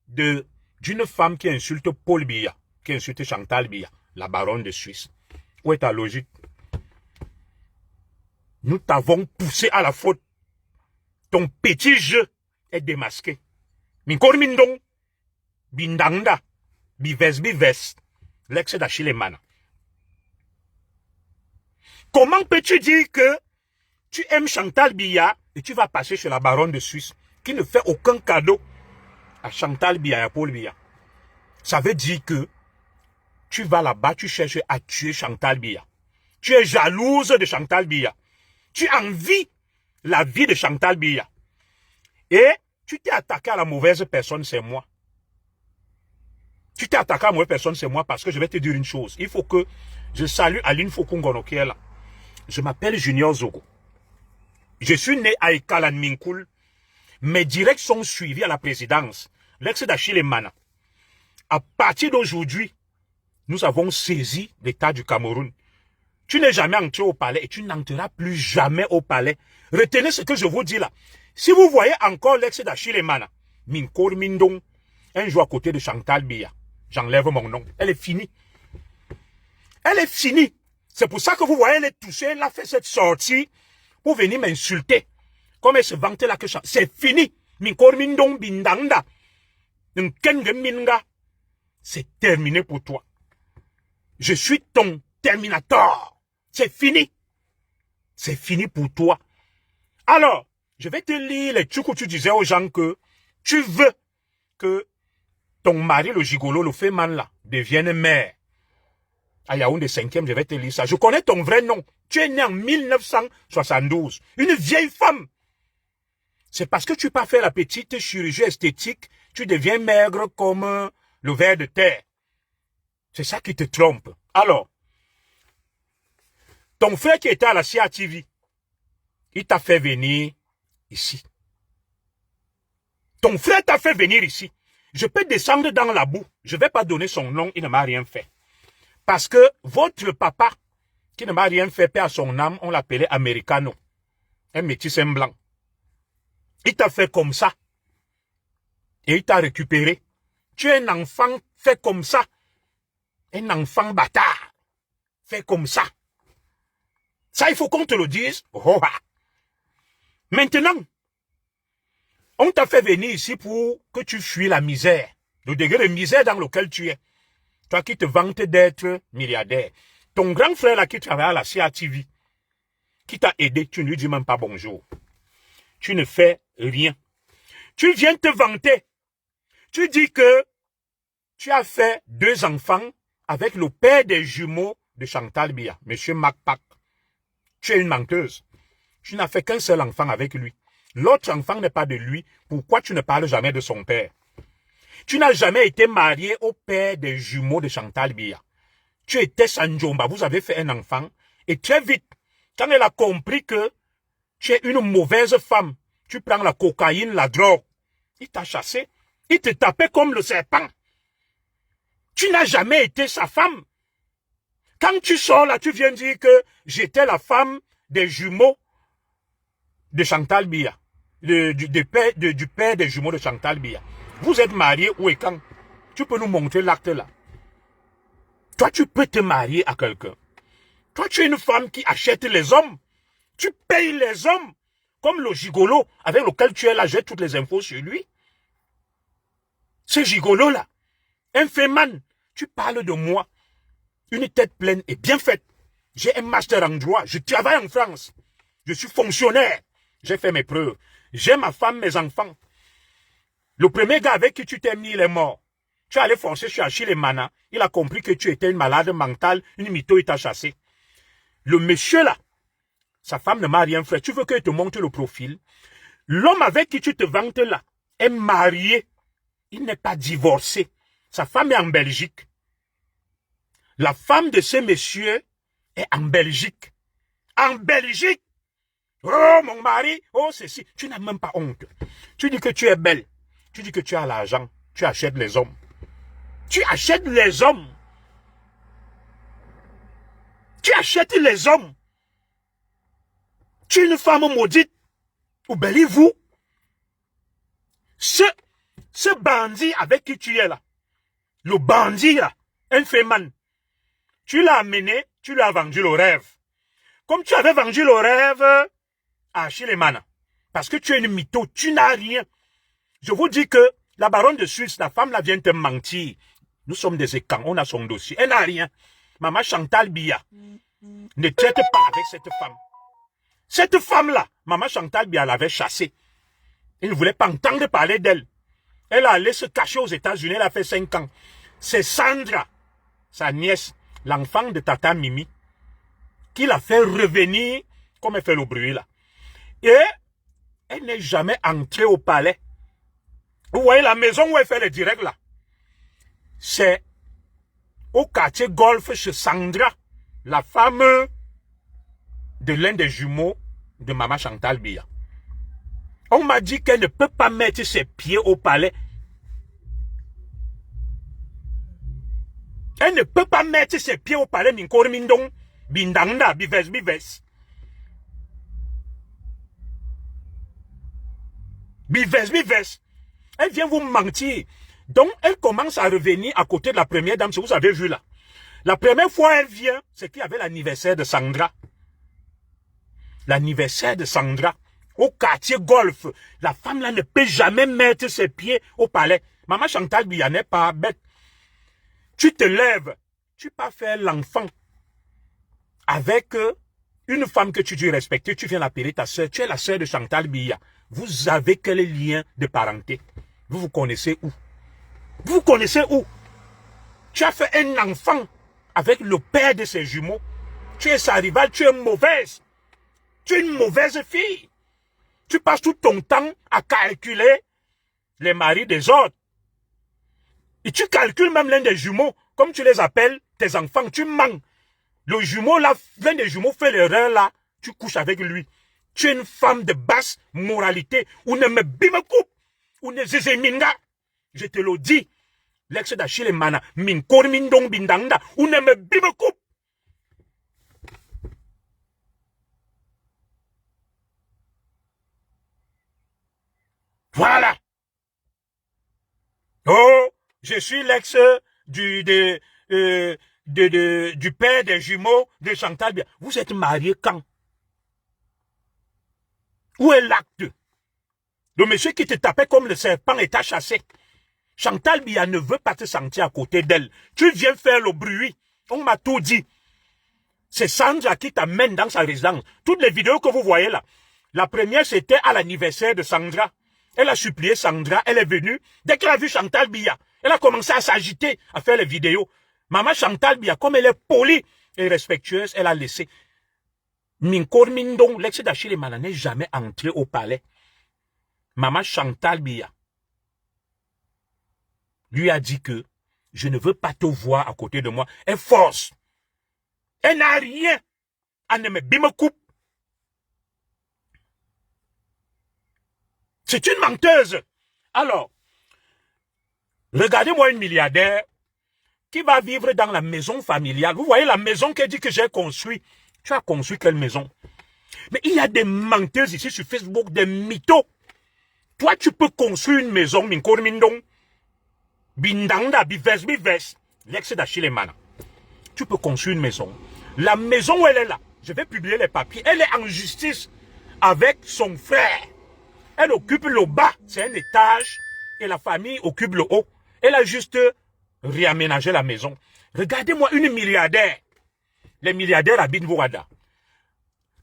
d'une femme qui insulte Paul Biya, qui insulte Chantal Biya, la baronne de Suisse. Où est ta logique? Nous t'avons poussé à la faute. Ton petit jeu est démasqué. Minkor Mindong, Bindanda, Bives, l'ex d'Achille Mana. Comment peux-tu dire que tu aimes Chantal Biya et tu vas passer chez la baronne de Suisse qui ne fait aucun cadeau à Chantal Biya et à Paul Biya? Ça veut dire que tu vas là-bas, tu cherches à tuer Chantal Biya. Tu es jalouse de Chantal Biya. Tu envies la vie de Chantal Biya. Et tu t'es attaqué à la mauvaise personne, c'est moi. Tu t'es attaqué à la mauvaise personne, c'est moi, parce que je vais te dire une chose. Il faut que je salue Aline Fokungono qui est là. Je m'appelle Junior Zogo. Je suis né à Ekalan Minkoul. Mes directs sont suivis à la présidence. L'ex d'Achille Mana. À partir d'aujourd'hui, nous avons saisi l'État du Cameroun. Tu n'es jamais entré au palais et tu n'entreras plus jamais au palais. Retenez ce que je vous dis là. Si vous voyez encore l'ex d'Achille Mana, Minkor Mindong, un jour à côté de Chantal Biya, j'enlève mon nom. Elle est finie. Elle est finie. C'est pour ça que vous voyez, elle est touchée, elle a fait cette sortie pour venir m'insulter. Comme elle se vantait là que c'est fini. Minkor Mindong Bindanda. C'est terminé pour toi. Je suis ton Terminator. C'est fini. C'est fini pour toi. Alors, je vais te lire les trucs où tu disais aux gens que tu veux que ton mari, le gigolo, le féman là, devienne maire. À Yaoundé 5e, je vais te lire ça. Je connais ton vrai nom. Tu es né en 1972. Une vieille femme. C'est parce que tu n'as pas fait la petite chirurgie esthétique, tu deviens maigre comme le ver de terre. C'est ça qui te trompe. Alors, ton frère qui était à la CATV, il t'a fait venir ici. Ton frère t'a fait venir ici. Je peux descendre dans la boue. Je ne vais pas donner son nom, il ne m'a rien fait. Parce que votre papa, qui ne m'a rien fait, paix à son âme, on l'appelait Americano. Un métis blanc. Il t'a fait comme ça. Et il t'a récupéré. Tu es un enfant fait comme ça. Un enfant bâtard. Fait comme ça. Ça, il faut qu'on te le dise. Oh, ah. Maintenant, on t'a fait venir ici pour que tu fuis la misère. Le degré de misère dans lequel tu es. Toi qui te vantes d'être milliardaire. Ton grand frère là qui travaille à la CATV, qui t'a aidé, tu ne lui dis même pas bonjour. Tu ne fais rien. Tu viens te vanter. Tu dis que tu as fait 2 enfants avec le père des jumeaux de Chantal Biya, Monsieur Macpac. Tu es une menteuse. Tu n'as fait qu'un seul enfant avec lui. L'autre enfant n'est pas de lui. Pourquoi tu ne parles jamais de son père? Tu n'as jamais été marié au père des jumeaux de Chantal Biya. Tu étais Sanjomba, vous avez fait un enfant. Et très vite, quand elle a compris que tu es une mauvaise femme, tu prends la cocaïne, la drogue, il t'a chassé. Il te tapait comme le serpent. Tu n'as jamais été sa femme. Quand tu sors là, tu viens dire que j'étais la femme des jumeaux de Chantal Biya. Du père des jumeaux de Chantal Biya. Vous êtes mariés où et quand? Tu peux nous montrer l'acte là. Toi, tu peux te marier à quelqu'un. Toi, tu es une femme qui achète les hommes. Tu payes les hommes. Comme le gigolo avec lequel tu es là, j'ai toutes les infos sur lui. Ce gigolo là, un féman, tu parles de moi. Une tête pleine et bien faite. J'ai un master en droit. Je travaille en France. Je suis fonctionnaire. J'ai fait mes preuves. J'ai ma femme, mes enfants. Le premier gars avec qui tu t'es mis, il est mort. Tu es allé forcer chez Achille Mana. Il a compris que tu étais une malade mentale, une mytho, il t'a chassé. Le monsieur là, sa femme ne m'a rien fait. Tu veux qu'il te montre le profil? L'homme avec qui tu te vantes là est marié. Il n'est pas divorcé. Sa femme est en Belgique. La femme de ce monsieur est en Belgique. En Belgique! Oh, mon mari! Oh, ceci. Tu n'as même pas honte. Tu dis que tu es belle. Tu dis que tu as l'argent. Tu achètes les hommes. Tu achètes les hommes. Tu achètes les hommes. Tu es une femme maudite. Oubliez-vous. Ce bandit avec qui tu es là, le bandit là, un féman, tu l'as amené, tu lui as vendu le rêve. Comme tu avais vendu le rêve à Chilemana, parce que tu es une mytho, tu n'as rien. Je vous dis que la baronne de Suisse, la femme là vient te mentir. Nous sommes des écans, on a son dossier. Elle n'a rien. Maman Chantal Biya ne traite pas avec cette femme. Cette femme-là, Maman Chantal Biya l'avait chassée. Il ne voulait pas entendre parler d'elle. Elle a allé se cacher aux États-Unis, elle a fait 5 ans. C'est Sandra, sa nièce, l'enfant de Tata Mimi, qui l'a fait revenir, comme elle fait le bruit là. Et elle n'est jamais entrée au palais. Vous voyez la maison où elle fait le direct là. C'est au quartier Golf chez Sandra, la femme de l'un des jumeaux de Maman Chantal Biya. On m'a dit qu'elle ne peut pas mettre ses pieds au palais. Elle ne peut pas mettre ses pieds au palais. Minkor Mindong, Bindanda, Bives, Bives. Bives, Bives. Elle vient vous mentir. Donc, elle commence à revenir à côté de la première dame, si vous avez vu là. La première fois elle vient, c'est qu'il y avait l'anniversaire de Sandra. L'anniversaire de Sandra. Au quartier Golf. La femme là ne peut jamais mettre ses pieds au palais. Maman Chantal Biya n'est pas bête. Tu te lèves. Tu pas faire l'enfant avec une femme que tu dis respecter. Tu viens l'appeler ta soeur. Tu es la soeur de Chantal Biya. Vous avez quel lien de parenté? Vous vous connaissez où? Vous vous connaissez où? Tu as fait un enfant avec le père de ses jumeaux. Tu es sa rivale, tu es mauvaise. Tu es une mauvaise fille. Tu passes tout ton temps à calculer les maris des autres. Et tu calcules même l'un des jumeaux, comme tu les appelles, tes enfants, tu mens. Le jumeau là, l'un des jumeaux fait l'erreur là, tu couches avec lui. Tu es une femme de basse moralité. Ou ne me bime coupe. Ou ne zézéminga. Je te le dis. L'ex d'Achille Mana, min kor min dong bindanda, ou ne me bime coupe. Voilà. Oh, je suis l'ex du père des jumeaux de Chantal Biya. Vous êtes mariés quand? Où est l'acte? Le monsieur qui te tapait comme le serpent est chassé. Chantal Biya ne veut pas te sentir à côté d'elle. Tu viens faire le bruit. On m'a tout dit. C'est Sandra qui t'amène dans sa résidence. Toutes les vidéos que vous voyez là. La première, c'était à l'anniversaire de Sandra. Elle a supplié Sandra. Elle est venue. Dès qu'elle a vu Chantal Biya, elle a commencé à s'agiter, à faire les vidéos. Maman Chantal Biya, comme elle est polie et respectueuse, elle a laissé. Minkor Mindong, l'ex d'Achille Mana n'est jamais entré au palais. Maman Chantal Biya lui a dit que je ne veux pas te voir à côté de moi. Elle force. Elle n'a rien. Elle ne me bime coupe. C'est une menteuse. Alors, regardez-moi une milliardaire qui va vivre dans la maison familiale. Vous voyez la maison qu'elle dit que j'ai construite. Tu as construit quelle maison? Mais il y a des menteuses ici sur Facebook, des mythos. Toi, tu peux construire une maison, Minkor Mindong. Bindanda, Bives, Bives, l'ex d'Achille Mana. Tu peux construire une maison. La maison où elle est là, je vais publier les papiers. Elle est en justice avec son frère. Elle occupe le bas, c'est un étage, et la famille occupe le haut. Elle a juste réaménagé la maison. Regardez-moi une milliardaire. Les milliardaires habitent Bourada.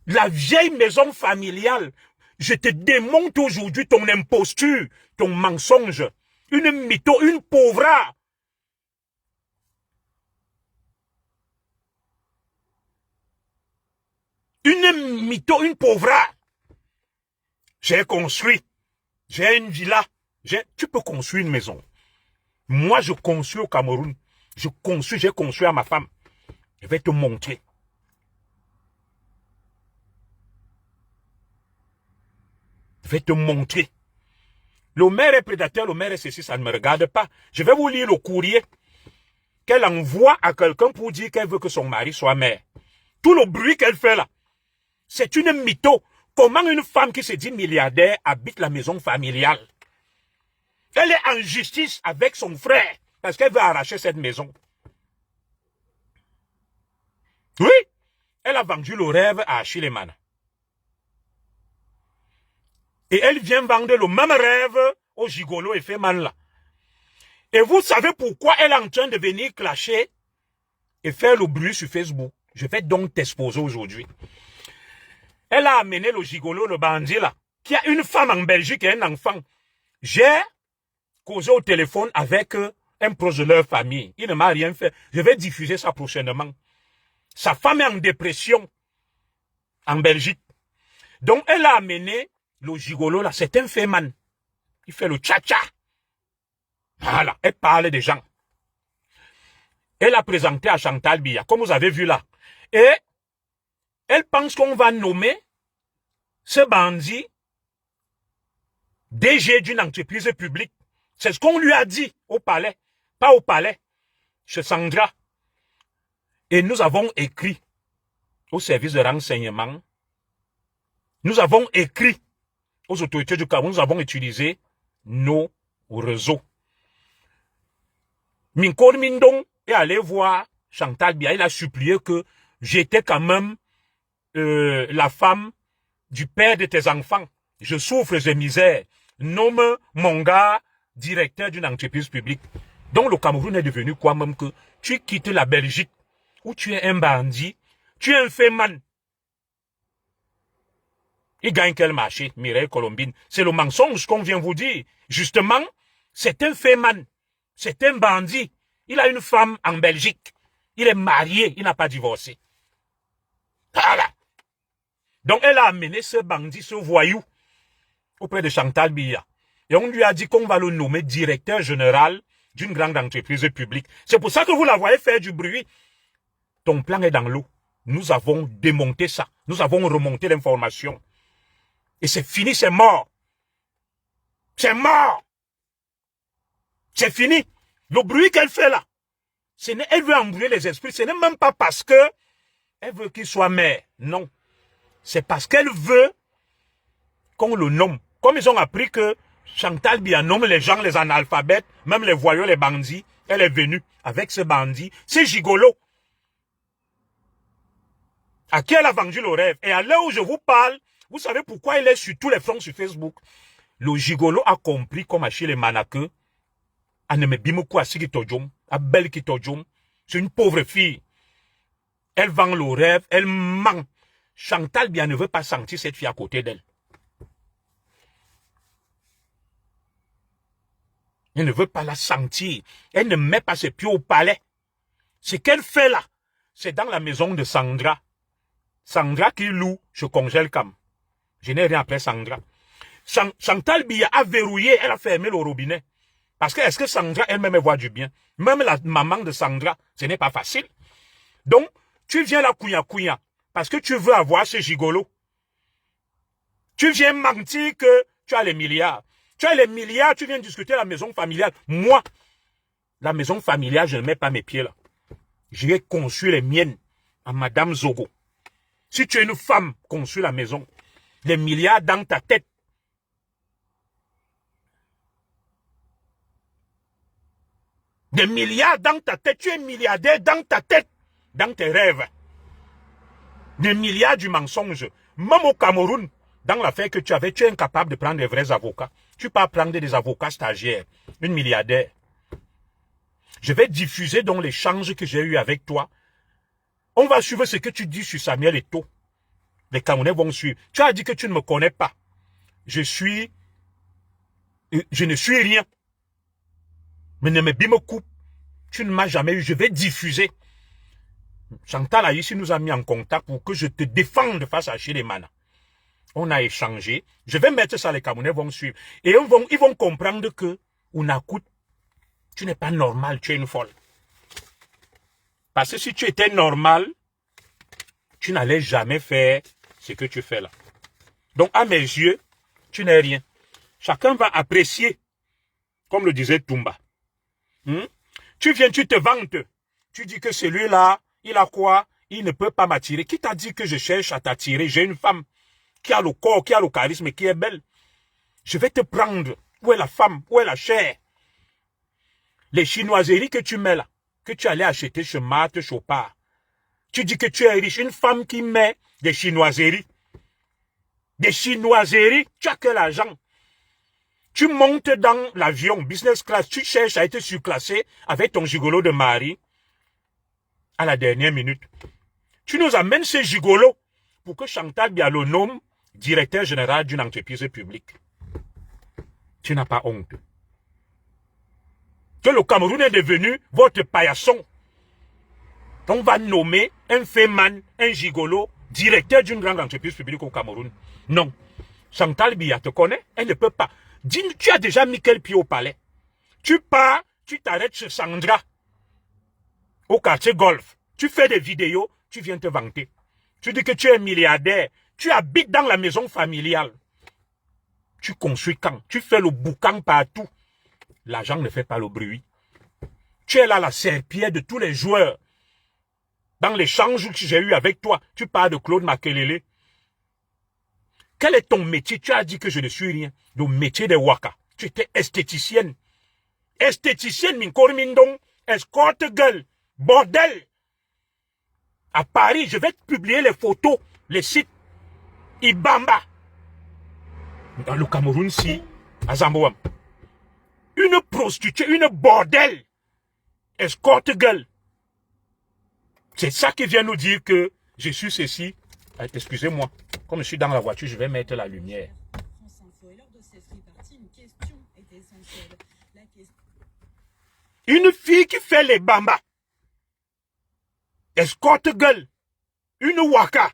La vieille maison familiale, je te démonte aujourd'hui ton imposture, ton mensonge. Une mytho, une pauvra. Une mytho, une pauvra. J'ai construit. J'ai une villa. Tu peux construire une maison. Moi, je construis au Cameroun. J'ai construit à ma femme. Je vais te montrer. Je vais te montrer. Le maire est prédateur, le maire est ceci, ça ne me regarde pas. Je vais vous lire le courrier qu'elle envoie à quelqu'un pour dire qu'elle veut que son mari soit maire. Tout le bruit qu'elle fait là, c'est une mytho. Comment une femme qui se dit milliardaire habite la maison familiale? Elle est en justice avec son frère parce qu'elle veut arracher cette maison. Oui, elle a vendu le rêve à Achille Mana. Et elle vient vendre le même rêve au gigolo et Feman là. Et vous savez pourquoi elle est en train de venir clasher et faire le bruit sur Facebook. Je vais donc t'exposer aujourd'hui. Elle a amené le gigolo, le bandit là, qui a une femme en Belgique et un enfant. J'ai causé au téléphone avec un proche de leur famille. Il ne m'a rien fait. Je vais diffuser ça prochainement. Sa femme est en dépression en Belgique. Donc elle a amené le gigolo là, c'est un féman. Il fait le tcha-tcha. Voilà, elle parle des gens. Elle a présenté à Chantal Biya, comme vous avez vu là. Et elle pense qu'on va nommer ce bandit DG d'une entreprise publique. C'est ce qu'on lui a dit au palais. Pas au palais, chez Sandra. Et nous avons écrit au service de renseignement. Nous avons écrit aux autorités du Cameroun. Nous avons utilisé nos réseaux. Minkor Mindong est allé voir Chantal Biya. Il a supplié que j'étais quand même la femme du père de tes enfants. Je souffre de misère. Nomme mon gars directeur d'une entreprise publique. Donc le Cameroun est devenu quoi même que tu quittes la Belgique où tu es un bandit, tu es un féman. Il gagne quel marché, Mireille Colombine? C'est le mensonge qu'on vient vous dire. Justement, c'est un féman. C'est un bandit. Il a une femme en Belgique. Il est marié, il n'a pas divorcé. Voilà. Donc elle a amené ce bandit, ce voyou, auprès de Chantal Biya. Et on lui a dit qu'on va le nommer directeur général d'une grande entreprise publique. C'est pour ça que vous la voyez faire du bruit. Ton plan est dans l'eau. Nous avons démonté ça. Nous avons remonté l'information. Et c'est fini, c'est mort. C'est mort. C'est fini. Le bruit qu'elle fait là, elle veut embrouiller les esprits. Ce n'est même pas parce que elle veut qu'il soit maire. Non. C'est parce qu'elle veut qu'on le nomme. Comme ils ont appris que Chantal Biya nomme les gens, les analphabètes, même les voyous, les bandits, elle est venue avec ce bandit. C'est gigolo. À qui elle a vendu le rêve. Et à l'heure où je vous parle, vous savez pourquoi il est sur tous les fronts sur Facebook. Le gigolo a compris comme Achille Mana que c'est une pauvre fille. Elle vend le rêve, elle ment. Chantal Biya ne veut pas sentir cette fille à côté d'elle. Elle ne veut pas la sentir. Elle ne met pas ses pieds au palais. Ce qu'elle fait là, c'est dans la maison de Sandra. Sandra qui loue, je congèle comme. Je n'ai rien après Sandra. Chantal Biya a verrouillé, elle a fermé le robinet. Parce que est-ce que Sandra elle-même voit du bien? Même la maman de Sandra, ce n'est pas facile. Donc, tu viens là couilla parce que tu veux avoir ce gigolo. Tu viens mentir que tu as les milliards. Tu as les milliards, tu viens discuter la maison familiale. Moi, la maison familiale, je ne mets pas mes pieds là. Je vais construire les miennes à Madame Zogo. Si tu es une femme, construis la maison. Les milliards dans ta tête. Des milliards dans ta tête. Tu es milliardaire dans ta tête. Dans tes rêves. Des milliards du mensonge. Même au Cameroun, dans l'affaire que tu avais, tu es incapable de prendre des vrais avocats. Tu peux prendre des avocats stagiaires. Une milliardaire. Je vais diffuser donc l'échange que j'ai eu avec toi. On va suivre ce que tu dis sur Samuel Eto'o. Les Camerounais vont suivre. Tu as dit que tu ne me connais pas. Je ne suis rien. Mais ne me coupe. Tu ne m'as jamais eu. Je vais diffuser. Chantal Aïssi nous a mis en contact pour que je te défende face à Achille Mana. On a échangé. Je vais mettre ça, les Camerounais vont suivre. Et ils vont comprendre que Unakout, tu n'es pas normal, tu es une folle. Parce que si tu étais normal, tu n'allais jamais faire ce que tu fais là. Donc, à mes yeux, tu n'es rien. Chacun va apprécier, comme le disait Toumba. Tu viens, tu te vantes. Tu dis que celui-là, il a quoi? Il ne peut pas m'attirer. Qui t'a dit que je cherche à t'attirer? J'ai une femme qui a le corps, qui a le charisme et qui est belle. Je vais te prendre Où est la femme? Où est la chair? Les chinoiseries que tu mets là, que tu allais acheter chez Marthe Chopard. Tu dis que tu es riche. Une femme qui met des chinoiseries. Des chinoiseries, tu as quel argent? Tu montes dans l'avion, business class, tu cherches à être surclassé avec ton gigolo de mari à la dernière minute. Tu nous amènes ce gigolo pour que Chantal Bialo nomme directeur général d'une entreprise publique. Tu n'as pas honte. Que le Cameroun est devenu votre paillasson. On va nommer un féman, un gigolo, directeur d'une grande entreprise publique au Cameroun. Non. Chantal Biya te connaît, elle ne peut pas. Dis, tu as déjà mis quel pied au palais? Tu pars, tu t'arrêtes chez Sandra, au quartier golf. Tu fais des vidéos, tu viens te vanter. Tu dis que tu es milliardaire. Tu habites dans la maison familiale. Tu construis quand? Tu fais le boucan partout. L'argent ne fait pas le bruit. Tu es là la serpillère de tous les joueurs. Dans l'échange que j'ai eu avec toi, tu parles de Claude Makelele. Quel est ton métier? Tu as dit que je ne suis rien. Le métier de Waka. Tu étais esthéticienne. Esthéticienne, Minkor Mindong. Escorte gueule. Bordel. À Paris, je vais publier les photos, les sites. Ibamba. Dans le Cameroun, si. À Zambouam. Une prostituée, une bordel. Escorte gueule. C'est ça qui vient nous dire que je suis ceci. Excusez-moi. Comme je suis dans la voiture, je vais mettre la lumière. Une fille qui fait les bambas. Escorte gueule. Une waka.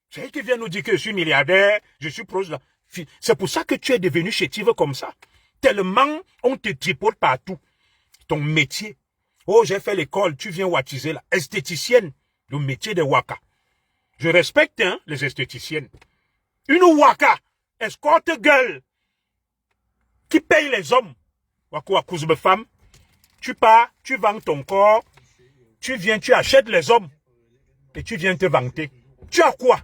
C'est elle qui vient nous dire que je suis milliardaire, je suis proche de la fille. C'est pour ça que tu es devenu chétive comme ça. Tellement on te tripote partout. Ton métier. Oh, j'ai fait l'école, tu viens wattiser là. Esthéticienne, le métier de waka. Je respecte hein, les esthéticiennes. Une waka, escorte gueule, qui paye les hommes. Waka kouzbe femme. Tu pars, tu vends ton corps, tu viens, tu achètes les hommes. Et tu viens te vanter. Tu as quoi?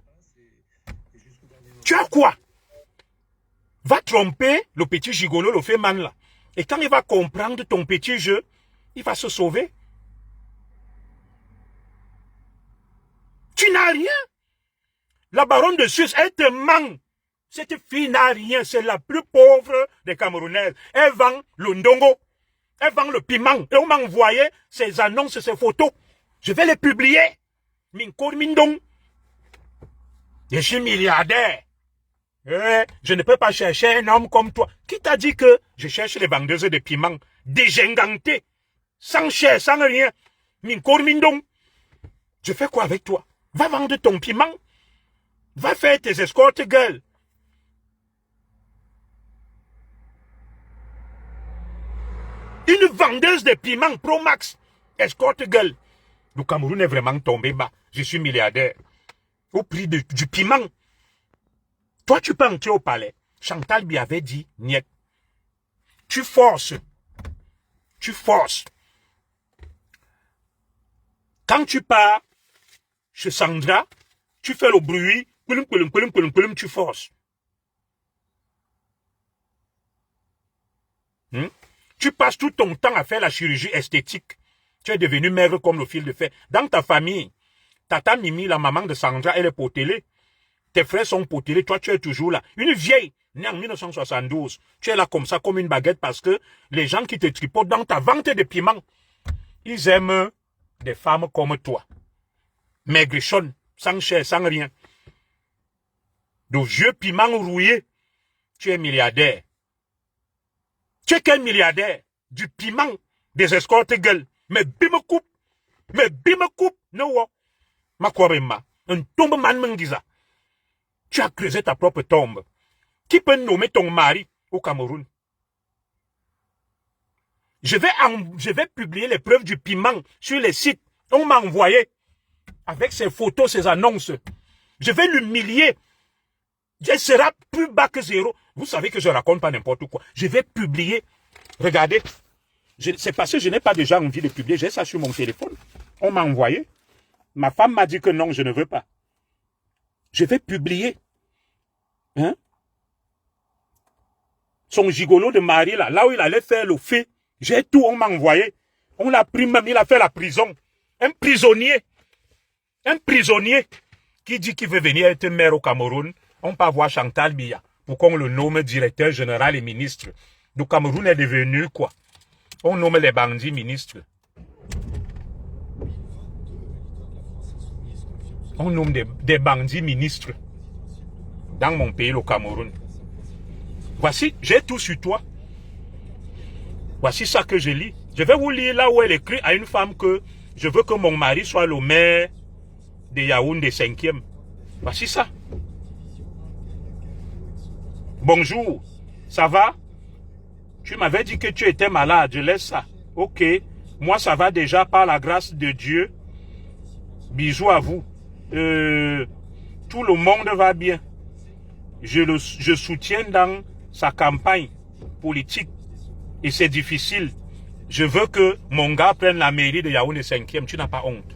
Tu as quoi? Va tromper le petit gigolo, le féman là. Et quand il va comprendre ton petit jeu, il va se sauver. Tu n'as rien. La baronne de Suisse, elle te ment. Cette fille n'a rien. C'est la plus pauvre des Camerounaises. Elle vend le ndongo. Elle vend le piment. Et on m'a envoyé ses annonces, ses photos. Je vais les publier. Minkor Mindong. Je suis milliardaire. Je ne peux pas chercher un homme comme toi. Qui t'a dit que je cherche les vendeuses de piments dégingantées, sans chair, sans rien? Minkor Mindong. Je fais quoi avec toi? Va vendre ton piment. Va faire tes escortes, gueule. Une vendeuse de piments Pro Max. Escorte, gueule. Le Cameroun est vraiment tombé bas. Je suis milliardaire. Au prix du piment. Toi, tu peux entrer au palais. Chantal lui avait dit, niet. Tu forces. Tu forces. Quand tu pars chez Sandra, tu fais le bruit, tu forces. Tu passes tout ton temps à faire la chirurgie esthétique. Tu es devenu maigre comme le fil de fer. Dans ta famille, Tata Mimi, la maman de Sandra, elle est potelée. Tes frères sont potelés, toi tu es toujours là. Une vieille, née en 1972. Tu es là comme ça, comme une baguette, parce que les gens qui te tripotent dans ta vente de piments, ils aiment des femmes comme toi. Maigrichonnes, sans chair, sans rien. De vieux piments rouillés. Tu es milliardaire. Tu es quel milliardaire? Du piment, des escortes gueules. Mais bime coupe. Mais bime coupe. Non, ma korema. Un tombe man mengiza. Tu as creusé ta propre tombe. Qui peut nommer ton mari au Cameroun? Je vais publier les preuves du piment sur les sites. On m'a envoyé avec ses photos, ses annonces. Je vais l'humilier. Elle sera plus bas que zéro. Vous savez que je raconte pas n'importe quoi. Je vais publier. Regardez. C'est parce que je n'ai pas déjà envie de publier. J'ai ça sur mon téléphone. On m'a envoyé. Ma femme m'a dit que non, je ne veux pas. Je vais publier. Hein? son gigolo de mari, là où il allait faire le fait, j'ai tout, on m'a envoyé. On l'a pris même, il a fait la prison. Un prisonnier qui dit qu'il veut venir être maire au Cameroun, on peut voir Chantal Biya pour qu'on le nomme directeur général et ministre. Le Cameroun est devenu quoi? On nomme les bandits ministres. On nomme des bandits ministres dans mon pays, le Cameroun. Voici, j'ai tout sur toi. Voici ça que je lis. Je vais vous lire là où elle écrit à une femme que je veux que mon mari soit le maire de Yaoundé 5e. Voici ça. Bonjour, ça va? Tu m'avais dit que tu étais malade, je laisse ça. Ok, moi ça va déjà par la grâce de Dieu. Bisous à vous. Tout le monde va bien. Je soutiens dans sa campagne politique et c'est difficile. Je veux que mon gars prenne la mairie de Yaoundé 5e. Tu n'as pas honte.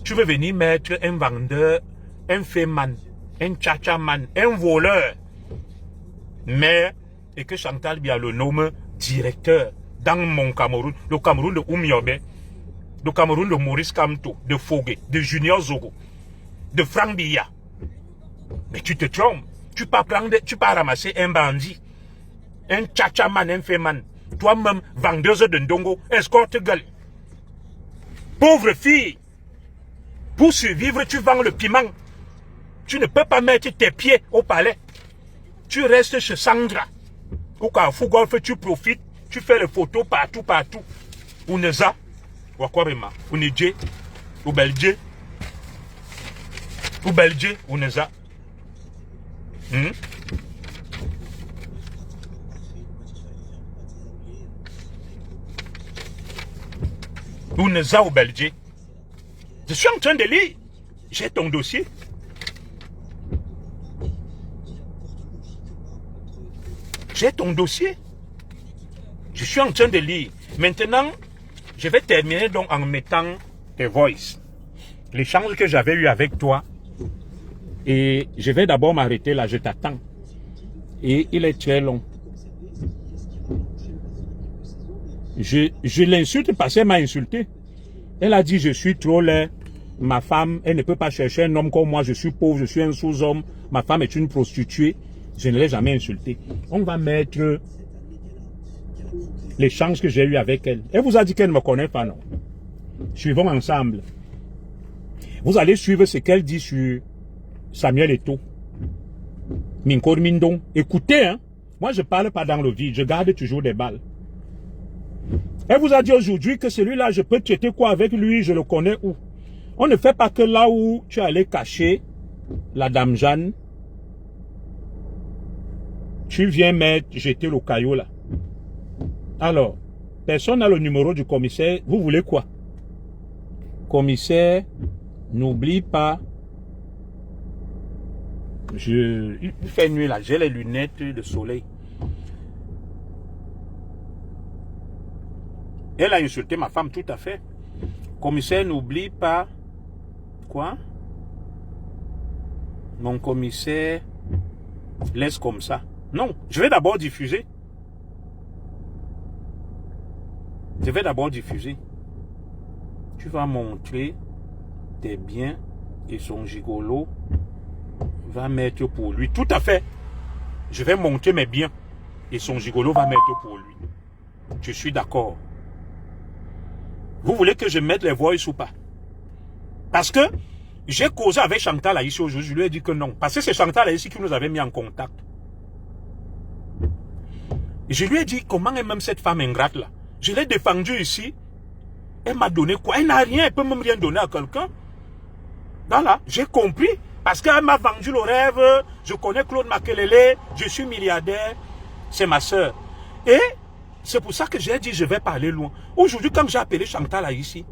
Tu veux venir mettre un vendeur, un féman, un tchatchaman, un voleur, mais et que Chantal Biya le nomme directeur dans mon Cameroun, le Cameroun de Oumiobe, le Cameroun de Maurice Kamto, de Fogué, de Junior Zogo, de Frank Biya. Mais tu te trompes. Tu peux ramasser un bandit, un tchatchaman, un féman. Toi-même, vendeuse de ndongo, escorte gueule. Pauvre fille, pour survivre, tu vends le piment. Tu ne peux pas mettre tes pieds au palais. Tu restes chez Sandra. Au Carrefour Golf, tu profites, tu fais les photos partout. Uneza, Wakorema, Unidje, Ubelje, Uneza. Uneza ou Belgique. Je suis en train de lire. J'ai ton dossier. J'ai ton dossier. Je suis en train de lire. Maintenant, je vais terminer donc en mettant tes voices. L'échange que j'avais eu avec toi. Et je vais d'abord m'arrêter là, je t'attends. Et il est très long. Je l'insulte parce qu'elle m'a insulté. Elle a dit je suis trop laid. Ma femme, elle ne peut pas chercher un homme comme moi. Je suis pauvre, je suis un sous-homme. Ma femme est une prostituée. Je ne l'ai jamais insultée. On va mettre l'échange que j'ai eu avec elle. Elle vous a dit qu'elle ne me connaît pas, non? Suivons ensemble. Vous allez suivre ce qu'elle dit sur Samuel Eto'o. Minkor Mindong. Écoutez, hein. Moi, je ne parle pas dans le vide. Je garde toujours des balles. Elle vous a dit aujourd'hui que celui-là, je peux traiter quoi avec lui, je le connais où. On ne fait pas que là où tu es allé cacher la dame Jeanne, tu viens jeter le caillou là. Alors, personne n'a le numéro du commissaire. Vous voulez quoi? Commissaire, n'oublie pas. Il fait nuit là, j'ai les lunettes de soleil. Elle a insulté ma femme, tout à fait. Commissaire, n'oublie pas. Quoi? Mon commissaire laisse comme ça. Non, je vais d'abord diffuser. Je vais d'abord diffuser. Tu vas montrer tes biens et son gigolo va mettre pour lui. Tout à fait. Je vais montrer mes biens et son gigolo va mettre pour lui. Je suis d'accord. Vous voulez que je mette les voices ou pas? Parce que j'ai causé avec Chantal Aïssi aujourd'hui. Je lui ai dit que non. Parce que c'est Chantal Aïssi qui nous avait mis en contact. Et je lui ai dit comment est même cette femme ingrate là. Je l'ai défendue ici. Elle m'a donné quoi? Elle n'a rien. Elle peut même rien donner à quelqu'un. Voilà. J'ai compris. Parce qu'elle m'a vendu le rêve. Je connais Claude Makelele. Je suis milliardaire. C'est ma soeur. Et c'est pour ça que j'ai dit je vais parler loin. Aujourd'hui, quand j'ai appelé Chantal Aïssi,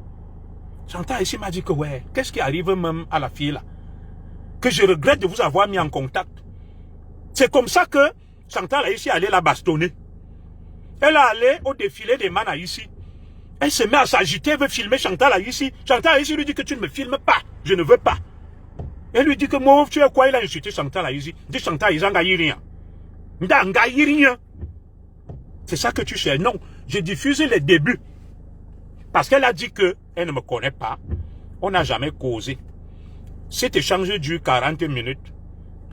Chantal Aïssi m'a dit que ouais, qu'est-ce qui arrive même à la fille là? Que je regrette de vous avoir mis en contact. C'est comme ça que Chantal Aïssi allait la bastonner. Elle est allée au défilé des man Aïssi. Elle se met à s'agiter, elle veut filmer Chantal Aïssi. Chantal Aïssi lui dit que tu ne me filmes pas, je ne veux pas. Elle lui dit que moi, tu es quoi? Il a insulté Chantal Aïssi. Il dit Chantal Aïssi n'a rien. C'est ça que tu cherches. Non, j'ai diffusé les débuts. Parce qu'elle a dit qu'elle ne me connaît pas. On n'a jamais causé. Cet échange dure 40 minutes.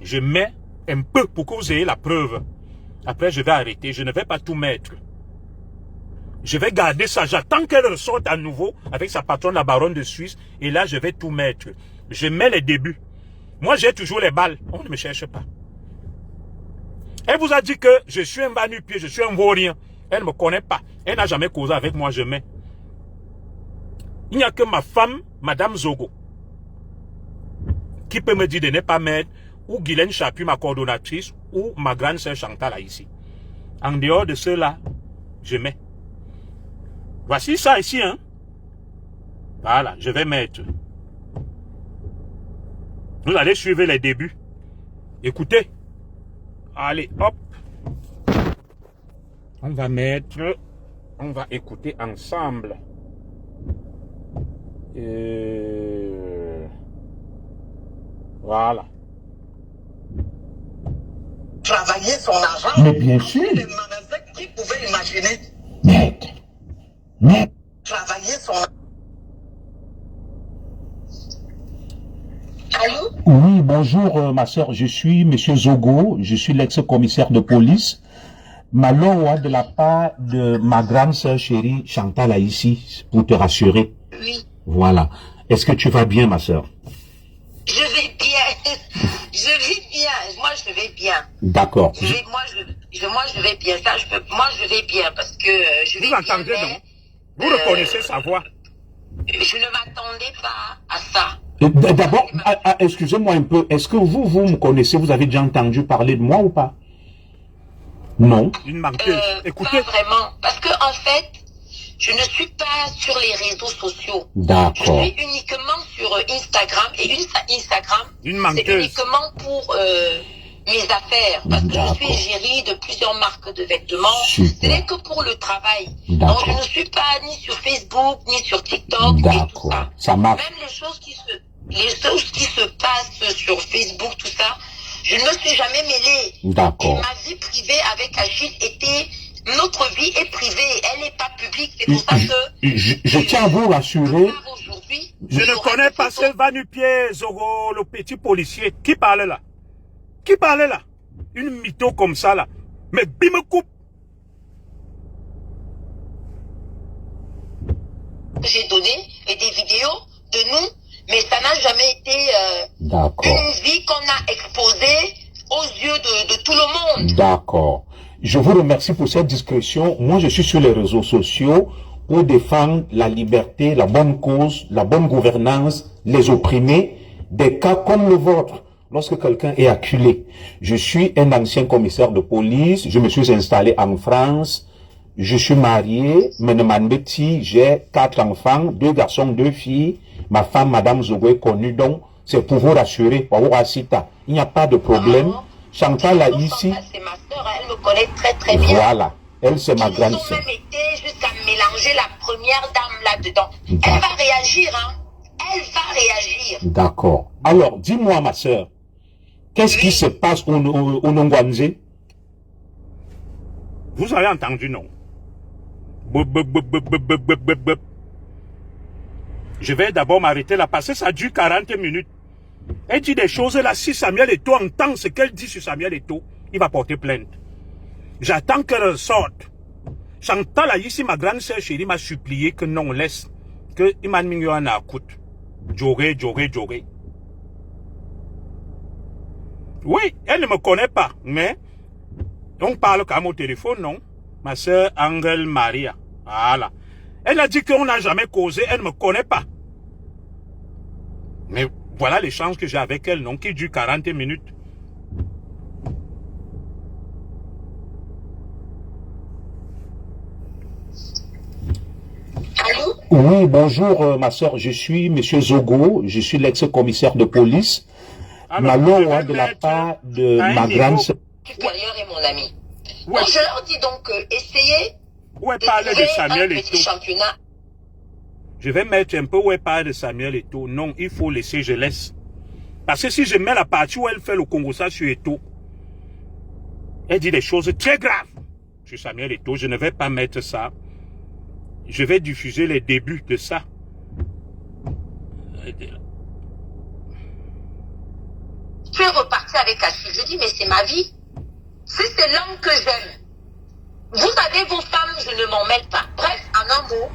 Je mets un peu pour que vous ayez la preuve. Après, je vais arrêter. Je ne vais pas tout mettre. Je vais garder ça. J'attends qu'elle ressorte à nouveau avec sa patronne, la baronne de Suisse. Et là, je vais tout mettre. Je mets les débuts. Moi, j'ai toujours les balles. On ne me cherche pas. Elle vous a dit que je suis un va-nu-pied, je suis un vaurien. Elle ne me connaît pas. Elle n'a jamais causé avec moi, je mets. Il n'y a que ma femme, Madame Zogo, qui peut me dire de ne pas mettre, ou Guylaine Chapuis, ma coordonnatrice, ou ma grande sœur Chantal là, ici. En dehors de cela, je mets. Voici ça ici, hein. Voilà, je vais mettre. Vous allez suivre les débuts. Écoutez. Allez, hop. On va mettre, on va écouter ensemble. Voilà. Travailler son argent. Mais bien sûr. Les magasins qui pouvaient imaginer. Mais. Travailler son argent. Allô? Oui, bonjour ma soeur, je suis Monsieur Zogo, je suis l'ex-commissaire de police. Maloa de la part de ma grande sœur chérie Chantal ici, pour te rassurer. Oui. Voilà. Est-ce que tu vas bien ma soeur? Je vais bien. Je vais bien. Moi, je vais bien. D'accord. Moi, je vais bien. Ça, moi, je vais bien parce que je vais Vous bien. entendez, non? Vous reconnaissez sa voix? Je ne m'attendais pas à ça. D'abord, excusez-moi un peu, est-ce que vous me connaissez, vous avez déjà entendu parler de moi ou pas? Non. Une menteuse. Écoutez. Pas vraiment. Parce que, en fait, je ne suis pas sur les réseaux sociaux. D'accord. Je suis uniquement sur Instagram. Et Instagram, c'est uniquement pour mes affaires. Parce que je suis gérée de plusieurs marques de vêtements. Ce n'est que pour le travail. Donc, je ne suis pas ni sur Facebook, ni sur TikTok, ni tout ça. Ça marche. Même les choses qui se passent sur Facebook, tout ça, je ne me suis jamais mêlée. D'accord. Et ma vie privée avec Achille était... Notre vie est privée, elle n'est pas publique. C'est pour ça que... Je tiens à vous rassurer. Je ne connais pas ce va-nu-pied, Zogo, le petit policier. Qui parlait là? Qui parlait là? Une mytho comme ça là. Mais bim me coupe. J'ai donné et des vidéos de nous, mais ça n'a jamais été une vie qu'on a exposée aux yeux de tout le monde. D'accord. Je vous remercie pour cette discrétion. Moi, je suis sur les réseaux sociaux pour défendre la liberté, la bonne cause, la bonne gouvernance, les opprimés, des cas comme le vôtre. Lorsque quelqu'un est acculé, je suis un ancien commissaire de police, je me suis installé en France, je suis marié, j'ai 4 enfants, 2 garçons, 2 filles, ma femme, Madame Zogo, est connue, donc c'est pour vous rassurer, il n'y a pas de problème. Chantal là ici, c'est ma soeur, elle me connaît très très bien. Voilà, elle c'est ma grande Ils ont sœur. même été jusqu'à mélanger la première dame là-dedans. Elle va réagir, hein. Elle va réagir. D'accord. Alors, dis-moi ma soeur, qu'est-ce qui se passe au Nongwanze? Vous avez entendu, non? Je vais d'abord m'arrêter là parce que ça dure 40 minutes. Elle dit des choses là, si Samuel Eto'o entend ce qu'elle dit sur Samuel Eto'o, il va porter plainte. J'attends qu'elle sorte. Chantal, ici, ma grande sœur chérie m'a supplié que non, laisse. Que Iman Mingyo en écoute. Djoré. Oui, elle ne me connaît pas, mais on parle quand même au téléphone, non? Ma sœur Angel Maria. Voilà. Elle a dit qu'on n'a jamais causé, elle ne me connaît pas. Mais voilà l'échange que j'ai avec elle, non, qui dure 40 minutes. Allô? Oui, bonjour ma soeur, je suis Monsieur Zogo, je suis l'ex-commissaire de police. Maloa de la part de ma grande sœur. Supérieur est mon ami. Ouais. Donc je leur dis donc, essayez de parler de Samuel Eto'o. Championnat. Je vais mettre un peu où elle parle de Samuel Eto'o. Non, il faut laisser, je laisse. Parce que si je mets la partie où elle fait le Congo ça sur Eto'o, Elle dit des choses très graves sur Samuel Eto'o. Je ne vais pas mettre ça. Je vais diffuser les débuts de ça. Tu es reparti avec Achille. Je dis, mais c'est ma vie. Si c'est l'homme que j'aime. Vous savez, vos femmes, je ne m'en mêle pas. Bref, en un mot,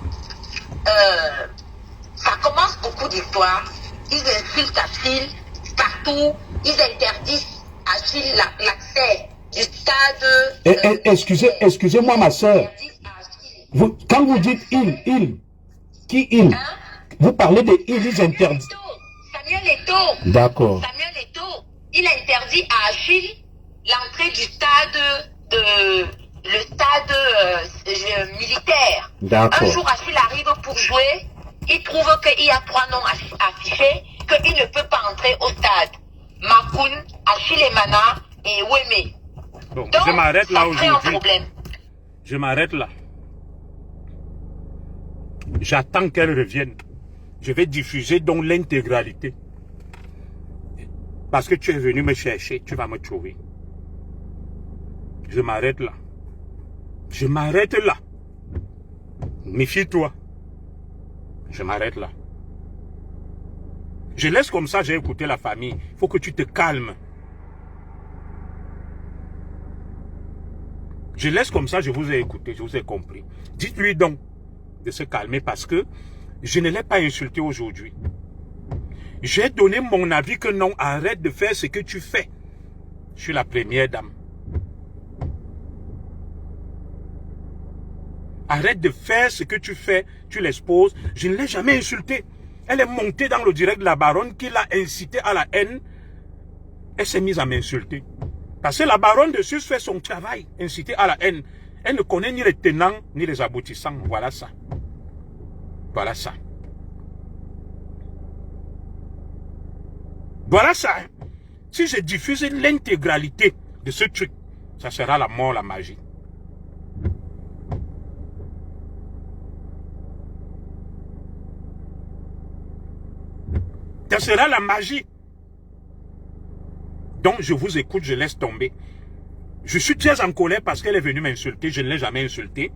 ça commence beaucoup d'histoires. Ils insultent Achille partout. Ils interdisent Achille l'accès du stade. Excusez-moi, ma soeur. Quand vous dites il, qui il? Hein? Vous parlez de ils interdisent. Samuel Eto'o. D'accord. Samuel Eto'o, il interdit à Achille l'entrée du stade le stade militaire. D'accord. Un jour, Achille arrive pour jouer. Il trouve qu'il y a 3 noms affichés, qu'il ne peut pas entrer au stade. Makoun, Achille Emana et Weme. Bon, donc, je m'arrête là aujourd'hui. Problème. Je m'arrête là. J'attends qu'elle revienne. Je vais diffuser donc l'intégralité. Parce que tu es venu me chercher, tu vas me trouver. Je m'arrête là. Je m'arrête là. Méfie-toi. Je m'arrête là. Je laisse comme ça, j'ai écouté la famille. Il faut que tu te calmes. Je laisse comme ça, je vous ai écouté, je vous ai compris. Dites-lui donc de se calmer parce que je ne l'ai pas insulté aujourd'hui. J'ai donné mon avis que non, arrête de faire ce que tu fais. Je suis la première dame. Arrête de faire ce que tu fais, tu l'exposes. Je ne l'ai jamais insulté. Elle est montée dans le direct de la baronne qui l'a incité à la haine. Elle s'est mise à m'insulter. Parce que la baronne de Sus fait son travail, incité à la haine. Elle ne connaît ni les tenants, ni les aboutissants. Voilà ça. Voilà ça. Voilà ça. Si je diffuse l'intégralité de ce truc, ça sera la mort, la magie. Ça sera la magie. Donc, je vous écoute, je laisse tomber. Je suis très en colère parce qu'elle est venue m'insulter. Je ne l'ai jamais insultée.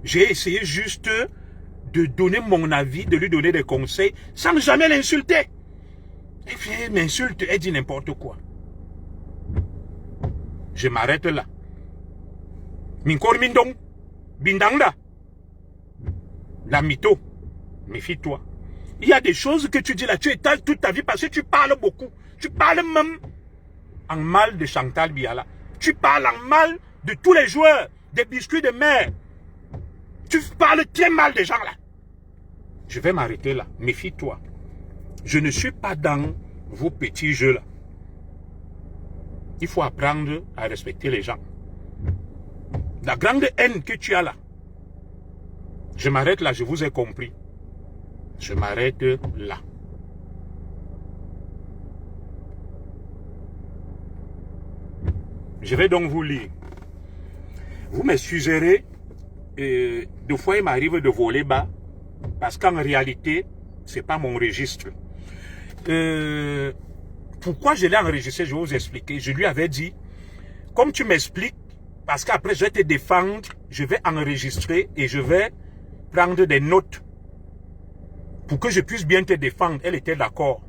J'ai essayé juste de donner mon avis, de lui donner des conseils, sans jamais l'insulter. Elle vient m'insulte, elle dit n'importe quoi. Je m'arrête là. Minkor Mindong, Bindangda. La mytho, méfie-toi. Il y a des choses que tu dis là, tu étales toute ta vie parce que tu parles beaucoup. Tu parles même en mal de Chantal Biala. Tu parles en mal de tous les joueurs, des biscuits de mer. Tu parles très mal des gens là. Je vais m'arrêter là. Méfie-toi. Je ne suis pas dans vos petits jeux là. Il faut apprendre à respecter les gens. La grande haine que tu as là. Je m'arrête là, je vous ai compris. Je m'arrête là. Je vais donc vous lire. Vous m'excuserez, deux fois il m'arrive de voler bas, parce qu'en réalité, ce n'est pas mon registre. Pourquoi je l'ai enregistré, je vais vous expliquer. Je lui avais dit, comme tu m'expliques, parce qu'après je vais te défendre, je vais enregistrer et je vais prendre des notes pour que je puisse bien te défendre. Elle était d'accord.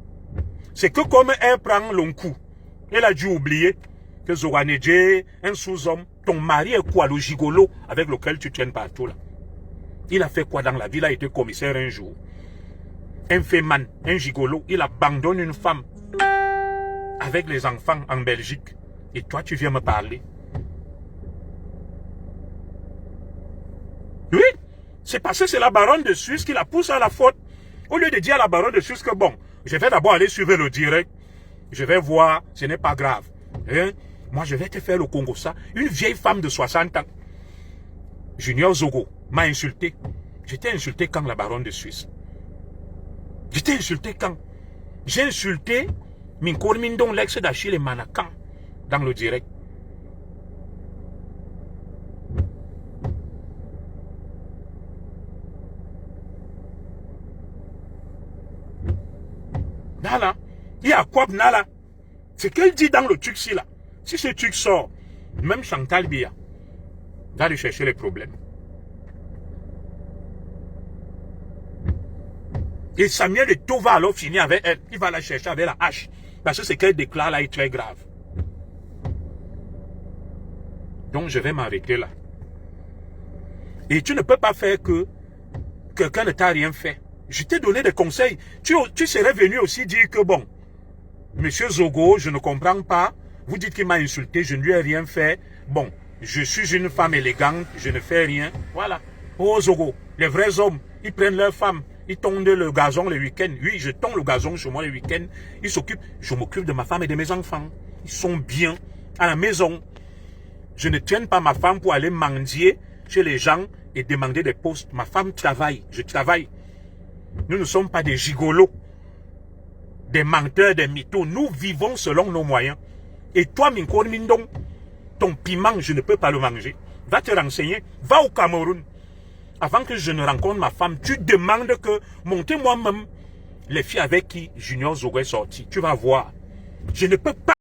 C'est que comme elle prend long coup, elle a dû oublier que Zoranedje, un sous-homme, ton mari est quoi, le gigolo avec lequel tu tiens partout là. Il a fait quoi dans la vie? Il a été commissaire un jour. Un féman, un gigolo, il abandonne une femme avec les enfants en Belgique. Et toi, tu viens me parler. Oui, c'est parce que c'est la baronne de Suisse qui la pousse à la faute. Au lieu de dire à la baronne de Suisse que bon, je vais d'abord aller suivre le direct. Je vais voir, ce n'est pas grave. Hein? Moi, je vais te faire le Congo ça. Une vieille femme de 60 ans, Junior Zogo, m'a insulté. J'étais insulté quand la baronne de Suisse. J'étais insulté quand? J'ai insulté Minkor Mindong, l'ex d'Achille et Manakan, dans le direct. Nala, il y a quoi Nala? C'est qu'elle dit dans le truc-ci là. Si ce truc sort, Même Chantal Biya va aller chercher les problèmes. Et Samuel Eto'o va alors finir avec elle. Il va la chercher avec la hache. Parce que ce qu'elle déclare là est très grave. Donc je vais m'arrêter là. Et tu ne peux pas faire que quelqu'un ne t'a rien fait. Je t'ai donné des conseils. Tu serais venu aussi dire que bon, Monsieur Zogo, je ne comprends pas. Vous dites qu'il m'a insulté, je ne lui ai rien fait. Bon, je suis une femme élégante, je ne fais rien. Voilà. Oh Zogo, les vrais hommes, ils prennent leurs femmes, ils tondent le gazon le week-end. Oui, je tonds le gazon chez moi le week-end. Ils s'occupent, je m'occupe de ma femme et de mes enfants. Ils sont bien à la maison. Je ne tiens pas ma femme pour aller mendier chez les gens et demander des postes. Ma femme travaille, je travaille. Nous ne sommes pas des gigolos, des menteurs, des mythos. Nous vivons selon nos moyens. Et toi, Minko Mindong, ton piment, je ne peux pas le manger. Va te renseigner, va au Cameroun. Avant que je ne rencontre ma femme, tu demandes que montez moi-même les filles avec qui Junior Zogo est sorti. Tu vas voir. Je ne peux pas.